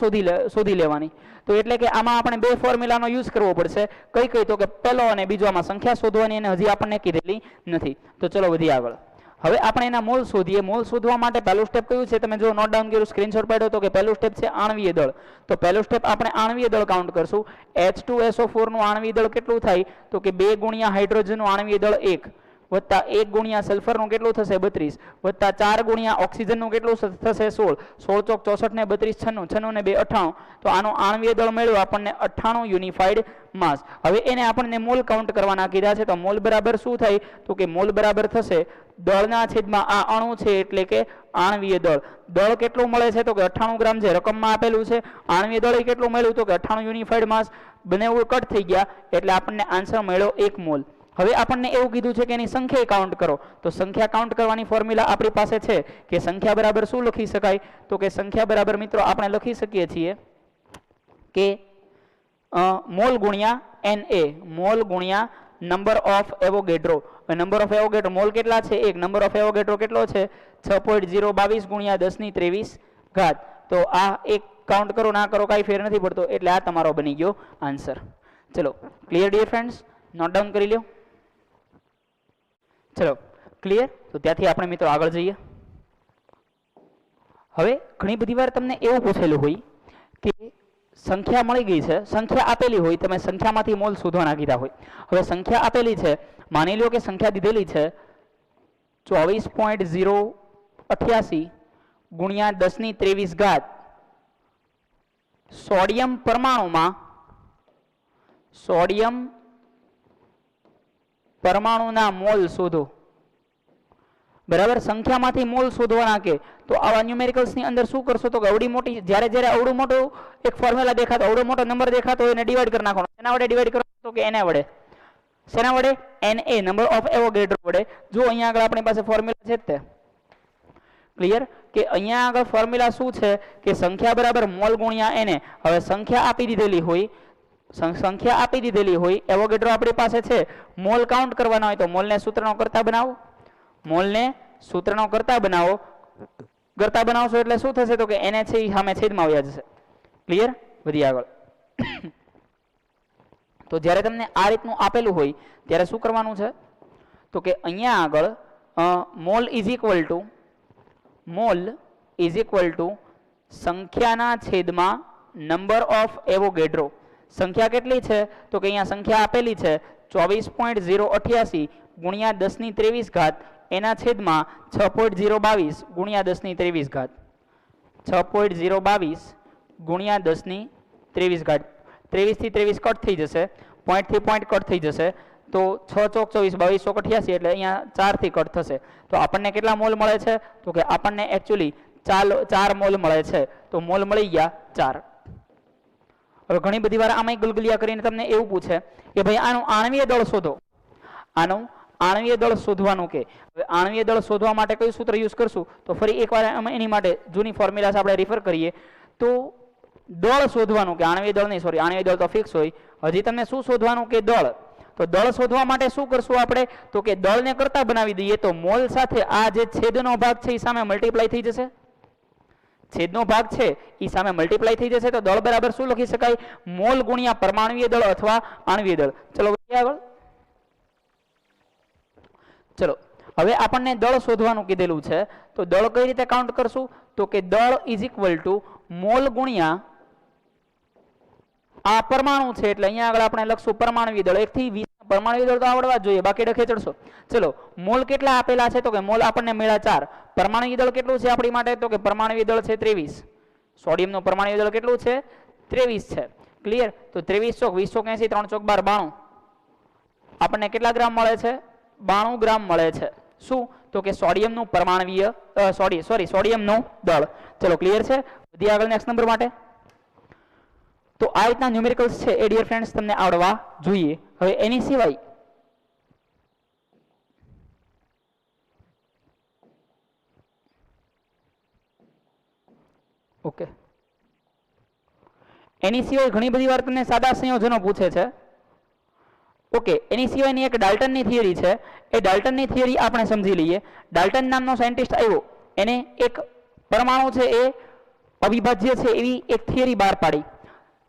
શોધી લેવાની. તો એટલે કે આમાં આપણે બે ફોર્મ્યુલાનો યુઝ કરવો પડશે. કઈ કઈ? તો કે પહેલો અને બીજો. આમાં સંખ્યા શોધવાની એને હજી આપણને કીધેલી નથી. તો ચલો વધીએ આગળ. હવે આપણે એના મોલ શોધીએ. મોલ શોધવા માટે પહેલું સ્ટેપ કયું છે? તમે જો નોટ ડાઉન કર્યું, સ્ક્રીનશોટ પાડ્યો તો કે પહેલું સ્ટેપ છે આણ્વીય દળ. તો પહેલું સ્ટેપ આપણે આણ્વીય દળ કાઉન્ટ કરશું. H2SO4 નું આણ્વીય દળ કેટલું થાય? તો કે 2 ગુણ્યા હાઇડ્રોજનનું આણ્વીય દળ 1 વત્તા 1 ગુણ્યા સલ્ફરનું કેટલું થશે? 32 વત્તા 4 ગુણ્યા ઓક્સિજનનું કેટલું થશે? 16. 16 ચોક 64 ને 32 96, 96 ને 2 98. તો આનો આણ્વીય દળ મળ્યો આપણને 98 યુનિફાઈડ માસ. હવે એને આપણને મોલ કાઉન્ટ કરવાના કીધા છે. તો મોલ બરાબર શું થાય? તો કે મોલ બરાબર થશે દળના છેદમાં આ અણુ છે એટલે કે આણ્વીય દળ. દળ કેટલું મળે છે? તો કે 98 ગ્રામ જે રકમમાં આપેલું છે. આણ્વીય દળ કેટલું મળ્યું? તો કે 98 યુનિફાઈડ માસ. બંને કટ થઈ ગયા એટલે આપણને આન્સર મળ્યો 1 મોલ. હવે આપણને એવું કીધું છે કે એની સંખ્યા કાઉન્ટ કરો. તો સંખ્યા કાઉન્ટ કરવાની ફોર્મ્યુલા આપણી પાસે છે કે સંખ્યા બરાબર શું લખી શકાય? તો કે સંખ્યા બરાબર મિત્રો આપણે લખી શકીએ છીએ કે મોલ ગુણ્યા Na. મોલ ગુણ્યા number of Avogadro. Number of Avogadro mall કેટલા છે? 1. નંબર ઓફ એવોગેડ્રો કેટલો છે? 6.022 ગુણ્યા 1023 ઘાત. તો આ એક કાઉન્ટ કરો ના કરો કાંઈ ફેર નથી પડતો, એટલે આ તમારો બની ગયો આન્સર. ચલો clear dear friends, note down કરી લો. ચલો ક્લિયર. તો ત્યાંથી આપણે મિત્રો આગળ જઈએ. હવે ઘણી બધી વાર તમને એવું પૂછેલું હોય કે સંખ્યા મળી ગઈ છે, સંખ્યા આપેલી હોય, તમે સંખ્યામાંથી મોલ શોધવાના કીધા હોય. હવે સંખ્યા આપેલી છે, માની લો કે સંખ્યા દીધેલી છે 24.088 ગુણ્યા 1023 ઘાત. સોડિયમ પરમાણુના મોલ શોધો. બરાબર, સંખ્યામાંથી મોલ શોધવાના કે તો આવા ન્યુમેરિકલ્સ ની અંદર શું કરશો તો કે અવડી મોટી જ્યારે અવડું મોટું એક ફોર્મ્યુલા દેખાતો, અવડો મોટો નંબર દેખાતો હોય એને ડિવાઈડ કરી નાખવાનો. એના વડે ડિવાઈડ કરવાનો તો કે એના વડે. શેના વડે? Na, નંબર ઓફ એવોગેડ્રો વડે. જો અહીંયા આગળ આપણી પાસે ફોર્મ્યુલા છે તે ક્લિયર કે અહીંયા આગળ ફોર્મ્યુલા શું છે કે સંખ્યા બરાબર મોલ ગુણ્યા Na. હવે સંખ્યા આપી દીધેલી હોય, એવોગેડ્રો આપણી પાસે છે, મોલ કાઉન્ટ કરવાના હોય તો મોલને સૂત્રનો કરતા બનાવો. મોલને સૂત્રનો કરતા બનાવશો એટલે શું થશે તો કે એને છે એ સામે છેદમાં આવ્યા જશે. ક્લિયર? વધી આગળ. તો જ્યારે તમને આ રીતનું આપેલું હોય ત્યારે શું કરવાનું છે તો કે અહીંયા આગળ મોલ ઇઝ ઇક્વલ ટુ સંખ્યાના છેદમાં નંબર ઓફ એવોગેડ્રો. સંખ્યા કેટલી છે તો કે અહીંયા સંખ્યા આપેલી છે 24.088 ગુણ્યા 1023 ઘાત એના છેદમાં 6.022 ગુણ્યા 1023 ઘાત. 6.022 ગુણ્યા 1023 ઘાત. 23 થી 23 કટ થઈ જશે, પોઈન્ટ થી પોઈન્ટ કટ થઈ જશે, તો 6 ચોક 24, 22 ચોક 88 એટલે અહીંયા 4 થી કટ થશે. તો આપણને કેટલા મોલ મળે છે તો કે આપણને એકચ્યુઅલી 4 મોલ મળે છે. તો મોલ મળી ગયા 4. હવે ઘણી બધી વાર આમાં ગુલગુલિયા કરીને તમને એવું પૂછે કે ભાઈ આનું આણ્વીય દળ શોધો. આનું આણ્વીય દળ શોધવાનું કે હવે આણ્વીય દળ શોધવા માટે કયું સૂત્ર યુઝ કરશું તો ફરી એકવાર અમે એની માટે જૂની ફોર્મ્યુલાસ આપણે રિફર કરીએ. તો દળ શોધવાનું કે આણ્વીય દળ નહીં, સોરી આણ્વીય દળ તો ફિક્સ હોય. હજી તમને શું શોધવાનું કે દળ. તો દળ શોધવા માટે શું કરશું આપણે તો કે દળને કરતા બનાવી દઈએ. તો મોલ સાથે આ જે છેદનો ભાગ છે એ સામે મલ્ટીપ્લાય થઈ જશે. છેદનો ભાગ છે એ સામે મલ્ટીપ્લાય થઈ જશે. તો દળ બરાબર શું લખી શકાય? મોલ ગુણ્યા પરમાણુય દળ અથવા આણ્વીય દળ. ચલો આગળ. ચલો હવે આપણને દળ શોધવાનું કીધેલું છે. તો દળ કઈ રીતે કાઉન્ટ કરશું તો કે દળ ઇઝ ઇક્વલ ટુ મોલ ગુણ્યા આ પરમાણુ છે એટલે અહીંયા આગળ આપણે લખશું પરમાણુય દળ. 1 થી 20 પરમાણુય દળ તો આવડવા જોઈએ, બાકી ડખે ચડશો. ચલો મોલ કેટલા આપેલા છે તો કે મોલ આપણને મળ્યા 4. પરમાણુય દળ કેટલું છે આપણી માટે તો કે પરમાણુય દળ છે 23. સોડિયમનું પરમાણુય દળ કેટલું છે 23 છે. ક્લિયર? તો 23 ચોક 20 ચોક 80, 3 ચોક 12, 92. આપણને કેટલા ગ્રામ મળે છે? 92 ગ્રામ મળે છે. શું તો કે સોડિયમનું પરમાણુય સોડિયમનું દળ. ચલો ક્લિયર છે? વધી આગળ નેક્સ્ટ નંબર માટે. તો આ રીતના ન્યુમેરિકલ્સ છે એ ડિયર ફ્રેન્ડ્સ તમને આવડવા જોઈએ. હવે એની સિવાય ઓકે એની સિવાય ઘણી બધી વાર તમને સાદા સંયોજનો પૂછે છે. ઓકે એની સિવાયની એક ડાલ્ટનની થિયરી છે. એ ડાલ્ટનની થિયરી આપણે સમજી લઈએ. ડાલ્ટન નામનો સાયન્ટિસ્ટ આવ્યો, એને એક પરમાણુ છે એ અવિભાજ્ય છે એવી એક થિયરી બહાર પાડી,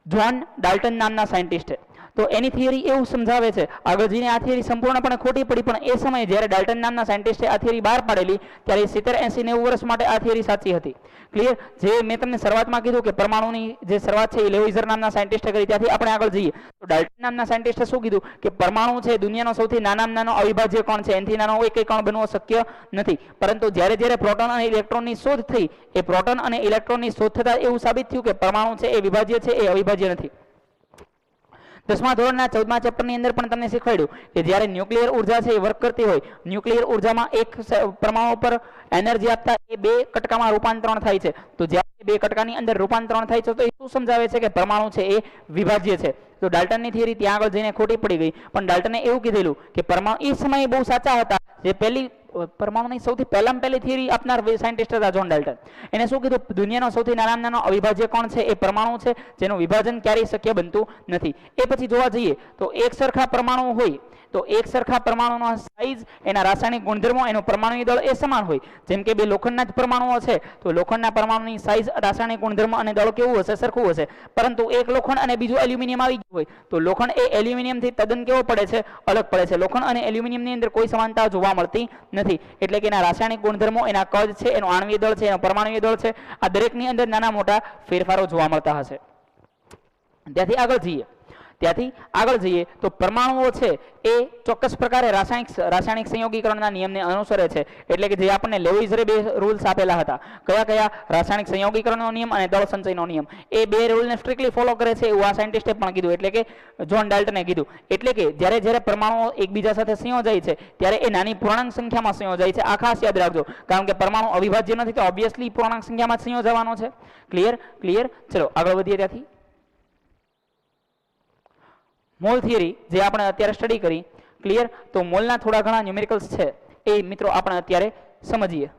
જ્હોન ડાલ્ટન નામના સાયન્ટિસ્ટે. તો એની થિયરી એવું સમજાવે છે, આગળ જઈને આ થિયરી સંપૂર્ણપણે ખોટી પડી, પણ એ સમયે જ્યારે ડાલ્ટન નામના સાયન્ટિસ્ટે આ થિયરી બહાર પાડેલી ત્યારે 70, 80, 90 વર્ષ માટે આ થિયરી સાચી હતી. ક્લિયર? જે મેં તમને શરૂઆતમાં કીધું કે પરમાણુની જે શરૂઆત છે એ લેવિઝર નામના સાયન્ટિસ્ટે કરી, ત્યાંથી આપણે આગળ જઈએ તો ડાલ્ટન નામના સાયન્ટિસ્ટે શું કીધું કે પરમાણુ છે દુનિયાનો સૌથી નાનામાં નાનો અવિભાજ્ય કણ છે, એનાથી નાનો એક કણ બનવો શક્ય નથી. પરંતુ જ્યારે પ્રોટોન અને ઇલેક્ટ્રોનની શોધ થઈ, એ પ્રોટોન અને ઇલેક્ટ્રોનની શોધ થતાં એવું સાબિત થયું કે પરમાણુ છે એ વિભાજ્ય છે, એ અવિભાજ્ય નથી. 10મા ધોરણના 14મા ચેપ્ટરની અંદર પણ તમને શીખવાડ્યું કે જ્યારે ન્યુક્લિયર ઉર્જા છે એ વર્ક કરતી હોય, ન્યુક્લિયર ઉર્જામાં એક પરમાણુ પર એનર્જી આપતા એ 2 કટકામાં રૂપાંતરણ થાય છે. તો જ્યારે 2 કટકાની અંદર રૂપાંતરણ થાય છે તો એ શું સમજાવે છે કે પરમાણુ છે એ વિભાજ્ય છે. તો ડાલ્ટનની થિયરી ત્યાં આગળ જઈને ખોટી પડી ગઈ. પણ ડાલ્ટને એવું કીધેલું કે પરમાણુ એ સમયે બહુ સાચા હતા. જે પહેલી પરમાણુની સૌથી પહેલી થિયરી આપનાર સાયન્ટિસ્ટ હતા જ્હોન ડાલ્ટન. એને શું કીધું? દુનિયાનો સૌથી નાનામાં નાનો અવિભાજ્ય કણ છે એ પરમાણુ છે, જેનું વિભાજન ક્યારેય શક્ય બનતું નથી. એ પછી જોવા જઈએ તો એક સરખા પરમાણુ હોય તો એક સરખા પરમાણુનો સાઇઝ, એના રાસાયણિક ગુણધર્મો, એનો પરમાણુય દળ એ સમાન હોય. જેમ કે બે લોખંડના જ પરમાણુઓ છે તો લોખંડના પરમાણુની સાઇઝ, રાસાયણિક ગુણધર્મ અને દળ કેવું હશે? સરખું હશે. પરંતુ એક લોખંડ અને બીજું એલ્યુમિનિયમ આવી ગયું હોય તો લોખંડ એ એલ્યુમિનિયમથી તદ્દન કેવો પડે છે? અલગ પડે છે. લોખંડ અને એલ્યુમિનિયમની અંદર કોઈ સમાનતા જોવા મળતી નથી. એટલે કે એના રાસાયણિક ગુણધર્મો, એના કદ છે, એનો આણ્વીય દળ છે, એનો પરમાણુય દળ છે, આ દરેકની અંદર નાના મોટા ફેરફારો જોવા મળતા હશે. ત્યાંથી આગળ જઈએ તો પરમાણુઓ છે એ ચોક્કસ પ્રકારે રાસાયણિક સંયોગીકરણના નિયમને અનુસરે છે. એટલે કે જે આપણને લેવોઇઝરે બે રૂલ્સ આપેલા હતા, કયા કયા? રાસાયણિક સંયોગીકરણનો નિયમ અને દળ સંચયનો નિયમ. એ બે રૂલને સ્ટ્રિક્ટલી ફોલો કરે છે એવું આ સાયન્ટિસ્ટે પણ કીધું, એટલે કે જ્હોન ડાલ્ટને કીધું. એટલે કે જ્યારે જ્યારે પરમાણુઓ એકબીજા સાથે સંયોજાય છે ત્યારે એ નાની પૂર્ણાંક સંખ્યામાં સંયોજાય છે. આ ખાસ યાદ રાખજો, કારણ કે પરમાણુ અવિભાજ્ય નથી તો ઓબ્વિયસલી પૂર્ણાંક સંખ્યામાં સંયોજવાનો છે. ક્લિયર. ચલો આગળ વધીએ. ત્યાંથી મોલ થિયરી જે આપણે અત્યારે સ્ટડી કરી. ક્લિયર. તો મોલના થોડા ઘણા ન્યુમેરિકલ્સ છે એ મિત્રો આપણે અત્યારે સમજીએ.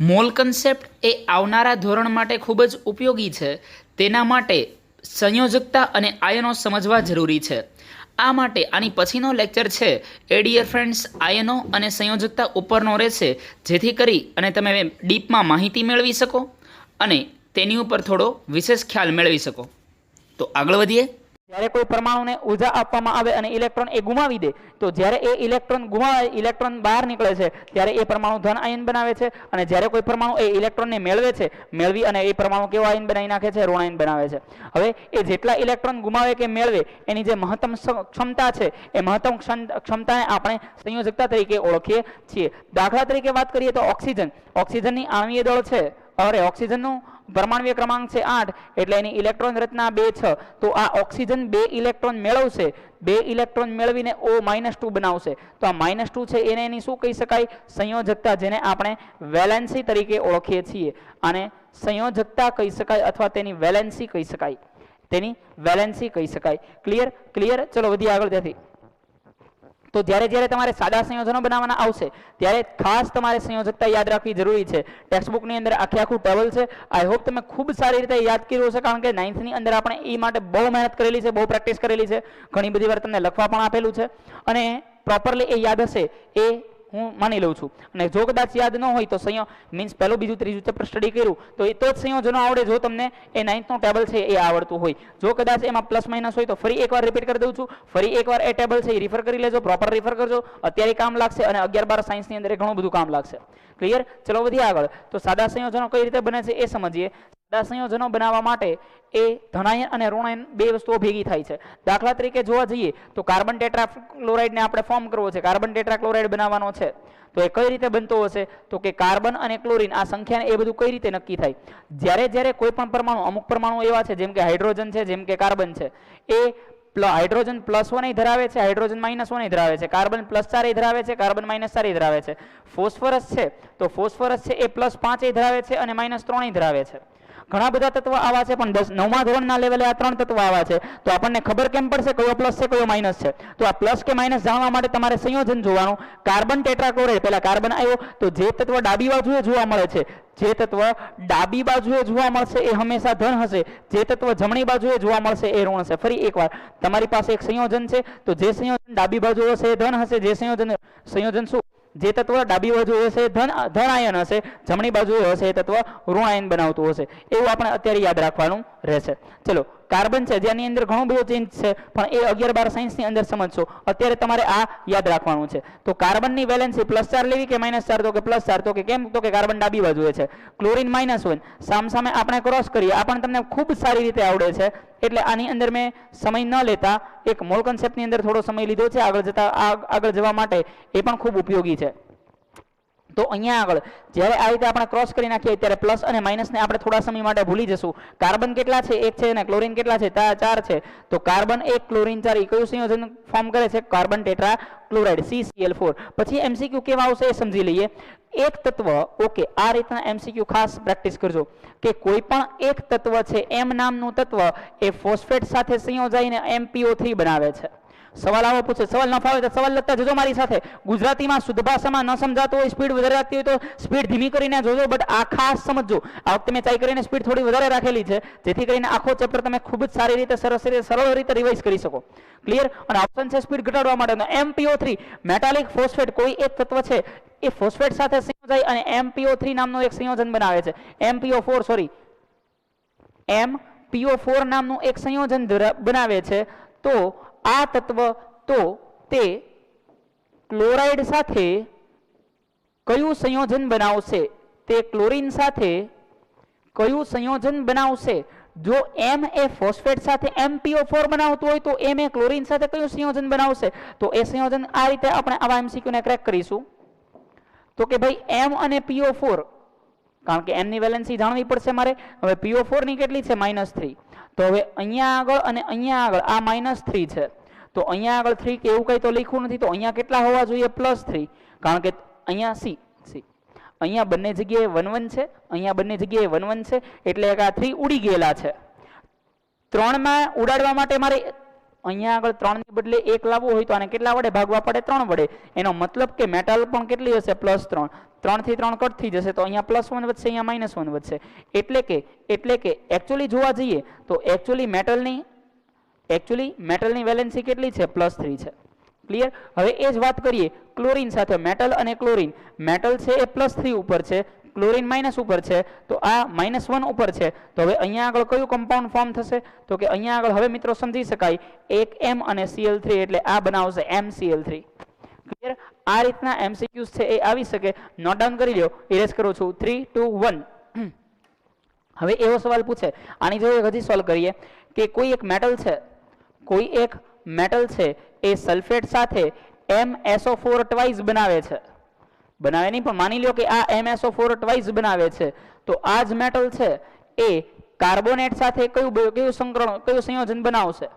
મોલ કન્સેપ્ટ એ આવનારા ધોરણ માટે ખૂબ જ ઉપયોગી છે. તેના માટે સંયોજકતા અને આયનો સમજવા જરૂરી છે. આ માટે આની પછીનો લેક્ચર છે એ ડિયર ફ્રેન્ડ્સ આયનો અને સંયોજકતા ઉપરનો રહેશે, જેથી કરી અને તમે ડીપમાં માહિતી મેળવી શકો અને તેની ઉપર થોડો વિશેષ ખ્યાલ મેળવી શકો. તો આગળ વધીએ. જ્યારે કોઈ પરમાણુને ઉર્જા આપવામાં આવે અને ઇલેક્ટ્રોન એ ગુમાવી દે તો જ્યારે એ ઇલેક્ટ્રોન ગુમાવે, ઇલેક્ટ્રોન બહાર નીકળે છે ત્યારે એ પરમાણુ ધન આયન બનાવે છે. અને જ્યારે કોઈ પરમાણુ એ ઇલેક્ટ્રોનને મેળવે છે, મેળવી અને એ પરમાણુ કેવો આયન બનાવી નાખે છે? ઋણ આયન બનાવે છે. હવે એ જેટલા ઇલેક્ટ્રોન ગુમાવે કે મેળવે એની જે મહત્તમ ક્ષમતા છે એ મહત્તમ ક્ષમતાને આપણે સંયોજકતા તરીકે ઓળખીએ છીએ. દાખલા તરીકે વાત કરીએ તો ઓક્સિજનની આણ્વીય દળ છે, ઓક્સિજનનું પરમાણુય ક્રમાંક છે 8, એટલે એની ઇલેક્ટ્રોન રચના 2 6. તો આ ઓક્સિજન 2 ઇલેક્ટ્રોન મેળવશે, 2 ઇલેક્ટ્રોન મેળવીને O-2 બનાવશે. તો આ -2 છે એને એની શું કહી શકાય? સંયોજકતા, જેને આપણે વેલેન્સી તરીકે ઓળખીએ છીએ. અને સંયોજકતા કહી શકાય અથવા તેની વેલેન્સી કહી શકાય. ક્લિયર. ચલો વધીએ આગળ. ત્યાંથી તો જ્યારે જ્યારે તમારે સાદા સંયોજનો બનાવવાના આવશે ત્યારે ખાસ તમારે સંયોજકતા યાદ રાખવી જરૂરી છે. ટેક્સ્ટબુકની અંદર આખું ટેબલ છે. આઈ હોપ તમે ખૂબ સારી રીતે યાદ કર્યું હશે, કારણ કે 9th ની અંદર આપણે એ માટે બહુ મહેનત કરેલી છે, બહુ પ્રેક્ટિસ કરેલી છે, ઘણી બધી વાર તમને લખવા પણ આપેલું છે અને પ્રોપરલી એ યાદ હશે એ હું માની લઉં છું. અને જો કદાચ યાદ ન હોય તો મીન્સ પહેલું બીજું ત્રીજું ચેપ્ટર સ્ટડી કર્યું તો એ તો જ સંયોજનો આવડે જો તમને એ 9th નું ટેબલ છે એ આવડતું હોય. જો કદાચ એમાં પ્લસ માઇનસ હોય તો ફરી એકવાર રિપીટ કરી દઉં છું. ફરી એકવાર એ ટેબલ છે એ રિફર કરી લેજો, પ્રોપર રિફર કરજો. અત્યારે કામ લાગશે અને 11-12 સાયન્સની અંદર ઘણું બધું કામ લાગશે. ક્લિયર. ચલો વધીએ આગળ. તો સાદા સંયોજનો કઈ રીતે બને છે એ સમજીએ. સાદા સંયોજનો બનાવવા માટે એ ધનાયન અને ઋણાયન બે વસ્તુઓ ભેગી થાય છે. દાખલા તરીકે જોવા જઈએ તો કાર્બન ટેટ્રાક્લોરાઇડને આપણે ફોર્મ કરવો છે, કાર્બન ટેટ્રાક્લોરાઇડ બનાવવાનો છે. તો એ કઈ રીતે બનતો હશે? તો કે કાર્બન અને ક્લોરીન આ સંખ્યાને એ બધું કઈ રીતે નક્કી થાય? જ્યારે કોઈ પણ પરમાણુ, અમુક પરમાણુ એવા છે જેમ કે હાઇડ્રોજન છે, જેમ કે કાર્બન છે, એ હાઇડ્રોજન +1 ધરાવે છે, હાઇડ્રોજન -1 ધરાવે છે, કાર્બન +4 ધરાવે છે, કાર્બન -4 ધરાવે છે. ફોસ્ફરસ છે તો ફોસ્ફરસ છે એ +5 ધરાવે છે અને -3 ધરાવે છે. ઘણા બધા તત્વ આવા છે, પણ 9મા ધોરણના લેવલે આ 3 તત્વ આવા છે. તો આપણને ખબર કેમ પડશે કયો પ્લસ છે કયો માઇનસ છે? તો આ પ્લસ કે માઇનસ જાણવા માટે તમારે સંયોજન જોવાનું. કાર્બન ટેટ્રાક્લોરાઇડ, પહેલા કાર્બન આવ્યો તો જે તત્વ ડાબી બાજુએ જોવા મળે છે, જે તત્વ ડાબી બાજુએ જોવા મળશે એ હંમેશા ધન હશે, જે તત્વ જમણી બાજુએ જોવા મળશે એ ઋણ હશે. ફરી એકવાર, તમારી પાસે એક સંયોજન છે તો જે સંયોજન ડાબી બાજુ હશે એ ધન હશે, જે સંયોજન શું? જે તત્વ ડાબી બાજુ હશે ધન આયન હશે, જમણી બાજુ હશે એ તત્વ ઋણ આયન બનાવતું હશે. એવું આપણે અત્યારે યાદ રાખવાનું રહેશે. ચલો કાર્બન છે જેની અંદર ઘણો બધો ચેન્જ છે, પણ એ 11-12 સાયન્સની અંદર સમજશો. અત્યારે તમારે આ યાદ રાખવાનું છે. તો કાર્બનની વેલેન્સી +4 લેવી કે -4? તો કે +4. તો કે કેમ? તો કે કાર્બન ડાબી બાજુએ છે, ક્લોરીન -1. સામસામે આપણે ક્રોસ કરીએ. આ પણ તમને ખૂબ સારી રીતે આવડે છે, એટલે આની અંદર મેં સમય ન લેતા એક મોલ કન્સેપ્ટની અંદર થોડો સમય લીધો છે. આગળ જવા માટે એ પણ ખૂબ ઉપયોગી છે. તો અહીંયા આગળ જ્યારે આ રીતે આપણે ક્રોસ કરી નાખીએ ત્યારે પ્લસ અને માઇનસને આપણે થોડા સમય માટે ભૂલી જશું. કાર્બન કેટલા છે? 1 છે, અને ક્લોરીન કેટલા છે? 4 છે. તો કાર્બન 1 ક્લોરીન 4 એ કયું સંયોજન ફોર્મ કરે છે? Carbon tetrachloride, CCl4. પછી MCQ કેવા આવશે એ સમજી લઈએ. એક તત્વ, ઓકે, આ રીતના MCQ ખાસ પ્રેક્ટિસ કરજો કે કોઈ પણ એક તત્વ છે, M નામનું તત્વ એ ફોસ્ફેટ સાથે સંયોજાઈને MPO3 બનાવે છે. સવાલ આવો પૂછે, સવાલ ન ફાવે તો સવાલ લખતા જજો મારી સાથે. ગુજરાતીમાં શુદ્ધ ભાષામાં ન સમજાતું હોય, સ્પીડ વધારે રાખતી હોય તો સ્પીડ ધીમી કરીને જોજો, બટ આ ખાસ સમજજો. આ વખતે મેં ટ્રાય કરીને સ્પીડ થોડી વધારે રાખેલી છે, જેથી કરીને આખો ચેપ્ટર તમે ખૂબ જ સારી રીતે સરળ રીતે રિવાઇઝ કરી શકો. ક્લિયર? અને ઓપ્શન છે સ્પીડ ઘટાડવા માટેનો MPO3 મેટાલિક ફોસ્ફેટ કોઈ એક તત્વ છે એ ફોસ્ફેટ સાથે સંયોજાય અને MPO3 નામનું એક સંયોજન બનાવે છે. MPO4 નામનું એક સંયોજન બનાવે છે. તો આ તત્વ તો તે ક્લોરાઇડ સાથે કયું સંયોજન બનાવશે? તે ક્લોરીન સાથે કયું સંયોજન બનાવશે? જો M એ ફોસ્ફેટ સાથે MPO4 બનાવતું હોય તો M એ ક્લોરીન સાથે કયું સંયોજન બનાવશે? તો એ સંયોજન આ રીતે આપણે આવા MCQ ને ક્રેક કરીશું. તો કે ભાઈ M અને PO4, કારણ કે M ની વેલેન્સી જાણવી પડશે મારે. હવે PO4 ની કેટલી છે? -3. તો હવે અહીંયા આગળ અને અહીંયા આગળ આ -3 છે, તો અહીંયા આગળ 3 કે એવું કંઈ તો લખ્યું નથી, તો અહીંયા કેટલા હોવા જોઈએ? +3, કારણ કે અહીંયા C અહીંયા બંને જગ્યાએ 1 1 છે, અહીંયા બંને જગ્યાએ 1 1 છે, એટલે આ 3 ઉડી ગયેલા છે. 3 માં ઉડાડવા માટે મારે અહીંયા આગળ 3 ની બદલે 1 લાવવું હોય તો આને કેટલા વડે ભાગવા પડે? 3 વડે. એનો મતલબ કે મેટલ પણ કેટલી હશે? +3. 3 થી 3 કટ થઈ જશે, તો અહીંયા +1 વધશે, અહીંયા -1 વધશે. એટલે કે એકચ્યુઅલી જોવા જઈએ તો એકચ્યુઅલી મેટલની વેલેન્સી કેટલી છે? +3 છે. ક્લિયર? હવે એ જ વાત કરીએ ક્લોરીન સાથે. મેટલ અને ક્લોરીન, મેટલ છે એ +3 ઉપર છે, ક્લોરીન - ઉપર છે, તો આ -1 ઉપર છે. તો હવે અહીંયા આગળ કયું કમ્પાઉન્ડ ફોર્મ થશે? તો કે અહીંયા આગળ હવે મિત્રો સમજી શકાય, એક M અને Cl3, એટલે આ બનાવશે MCl3. ક્લિયર? આ રીતના MCQs છે એ આવી શકે. નોટ ડાઉન કરી લો, ઇરેઝ કરું છું. 3 2 1. હવે એવો સવાલ પૂછે, આની જોડે હજી સોલ્વ કરીએ કે કોઈ એક મેટલ છે એ સલ્ફેટ સાથે MSO4 ટ્વાઇસ બનાવે છે. બનાવે નહીં, પણ માની લો કે આ MSO4 ટ્વાઇસ બનાવે છે, તો આ જ મેટલ છે એ કાર્બોનેટ સાથે કયું સંયોજન બનાવશે?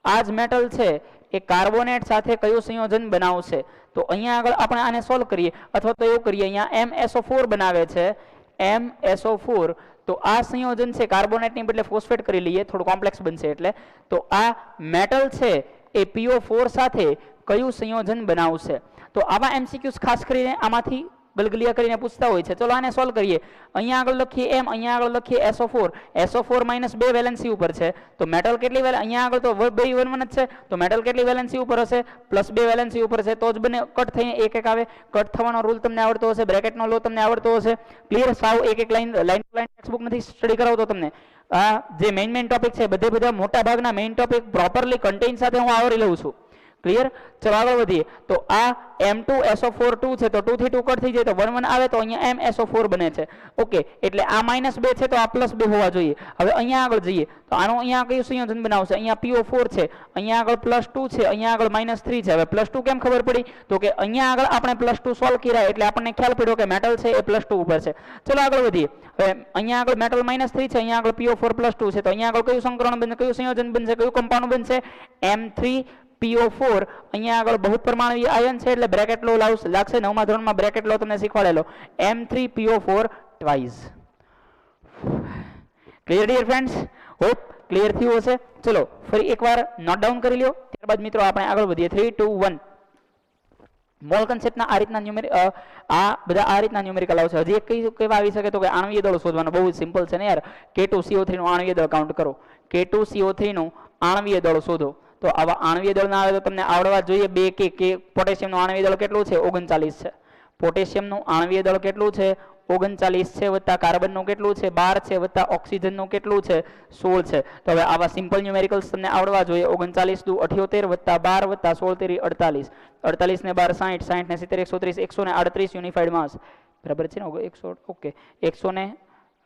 આ જ મેટલ છે એ કાર્બોનેટ સાથે કયું સંયોજન બનાવશે? તો અહીંયા આગળ આપણે આને સોલ્વ કરીએ, અથવા તો એવું કરીએ, અહીંયા MSO4 બનાવે છે, MSO4, તો આ સંયોજન છે કાર્બોનેટની બદલે ફોસ્ફેટ કરી લઈએ, થોડું કોમ્પ્લેક્સ બનશે એટલે. તો આ મેટલ છે એ PO4 સાથે કયું સંયોજન બનાવશે? તો આવા MCQs ખાસ કરીને આમાંથી ગલગલિયા કરીને પૂછતા હોય છે. ચલો આને સોલ્વ કરીએ. અહીંયા આગળ લખીએ M, અહીંયા આગળ લખીએ SO4. SO4 -2 વેલેન્સી ઉપર છે, તો મેટલ કેટલી અહીંયા આગળ તો 2 1 1 જ છે, તો મેટલ કેટલી વેલેન્સી ઉપર હશે? +2 વેલેન્સી ઉપર છે, તો જ બને કટ થઈને એક એક આવે. કટ થવાનો રૂલ તમને આવડતો હશે, બ્રેકેટનો લો તમને આવડતો હશે. ક્લિયર? સાવ એક લાઈન ટેક્સ્ટબુક નથી સ્ટડી કરાવતો તમને. આ જે મેઇન ટોપિક છે, બધા મોટા ભાગના મેઇન ટોપિક પ્રોપરલી કન્ટેન્ટ સાથે હું આવરી લઉં છું. ક્લિયર? ચલો આગળ વધીએ. તો આ M2SO4 2 છે, તો 2 થી 2 કટ થઈ જાય, તો 1 1 આવે, તો અહીંયા MSO4 બને છે. ઓકે, એટલે આ -2 છે, તો આ +2 હોવા જોઈએ. હવે અહીંયા આગળ જઈએ તો આનું અહીંયા કયું સંયોજન બનાવશે? અહીંયા PO4 છે, અહીંયા આગળ +2 છે, અહીંયા આગળ -3 છે. હવે +2 કેમ ખબર પડી? તો કે અહીંયા આગળ આપણે +2 સોલ્વ કર્યા, એટલે આપણને ખ્યાલ પડ્યો કે મેટલ છે એ +2 ઉપર છે. ચલો આગળ વધીએ. હવે અહીંયા આગળ મેટલ -3 છે, અહીંયા આગળ PO4 +2 છે, તો અહીંયા આગળ કયું સંકરણ બનશે? કયું સંયોજન બનશે? કયું કમ્પાઉન્ડ બનશે? M3PO4. અહીંયા આગળ બહુત પરમાણુય આયન છે, એટલે બ્રેકેટ લો લાગશે. 9મા ધોરણમાં બ્રેકેટ લો તમને શીખવાડેલો. M3PO4 twice. Clear dear friends? Hope clear થયું હશે. ચલો ફરી એકવાર નોટ ડાઉન કરી લ્યો, ત્યારબાદ મિત્રો આપણે આગળ વધીએ. 3 2 1. મોલ કન્સેપ્ટના આ રીતના ન્યુમેરિકલ આવશે. હજી એક કેવા આવી શકે? તો કે આણ્વીય દળ શોધવાનો. બહુ સિમ્પલ છે ને યાર. K2CO3 નું આણ્વીય દળ કાઉન્ટ કરો. K2CO3 નું આણ્વીય દળ શોધો. તો આવા આણ્વીય દળ ના આવે તો તમને આવડવા જોઈએ. 2 કે પોટેશિયમનું આણ્વીય દળ કેટલું છે? 39 છે. પોટેશિયમનું આણ્વીય દળ કેટલું છે? 39 છે, વત્તા કાર્બનનું કેટલું છે? 12 છે, વત્તા ઓક્સિજનનું કેટલું છે? 16 છે. તો હવે આવા સિમ્પલ ન્યુમેરિકલ્સ તમને આવડવા જોઈએ. 39 દુ 78, વત્તા 12, વત્તા 16 તેરી 48. 48 ને 12 60, 60 ને 70 130, 138 યુનિફાઈડ માસ. બરાબર છે ને? 100. ઓકે, 160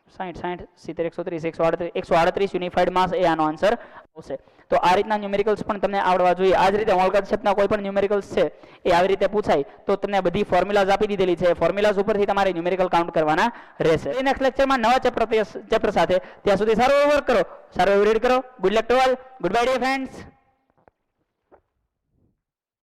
60 70 130 138 યુનિફાઈડ માસ એ આનો આન્સર આવશે. તો આ રીતના ન્યુમેરિકલ્સ પણ તમને આવડવા જોઈએ. આ જ રીતે મોલ કન્સેપ્ટના કોઈ પણ ન્યુમેરિકલ્સ છે એ આવી રીતે પૂછાય તો તમને બધી ફોર્મ્યુલાઝ આપી દીધેલી છે. ફોર્મ્યુલાઝ ઉપરથી તમારે ન્યુમેરિકલ કાઉન્ટ કરવાના રહેશે. નેક્સ્ટ લેક્ચરમાં નવા ચેપ્ટર સાથે. ત્યાં સુધી સારું વર્ક કરો, સારું રીડ કરો. Good luck to all. Good bye dear friends.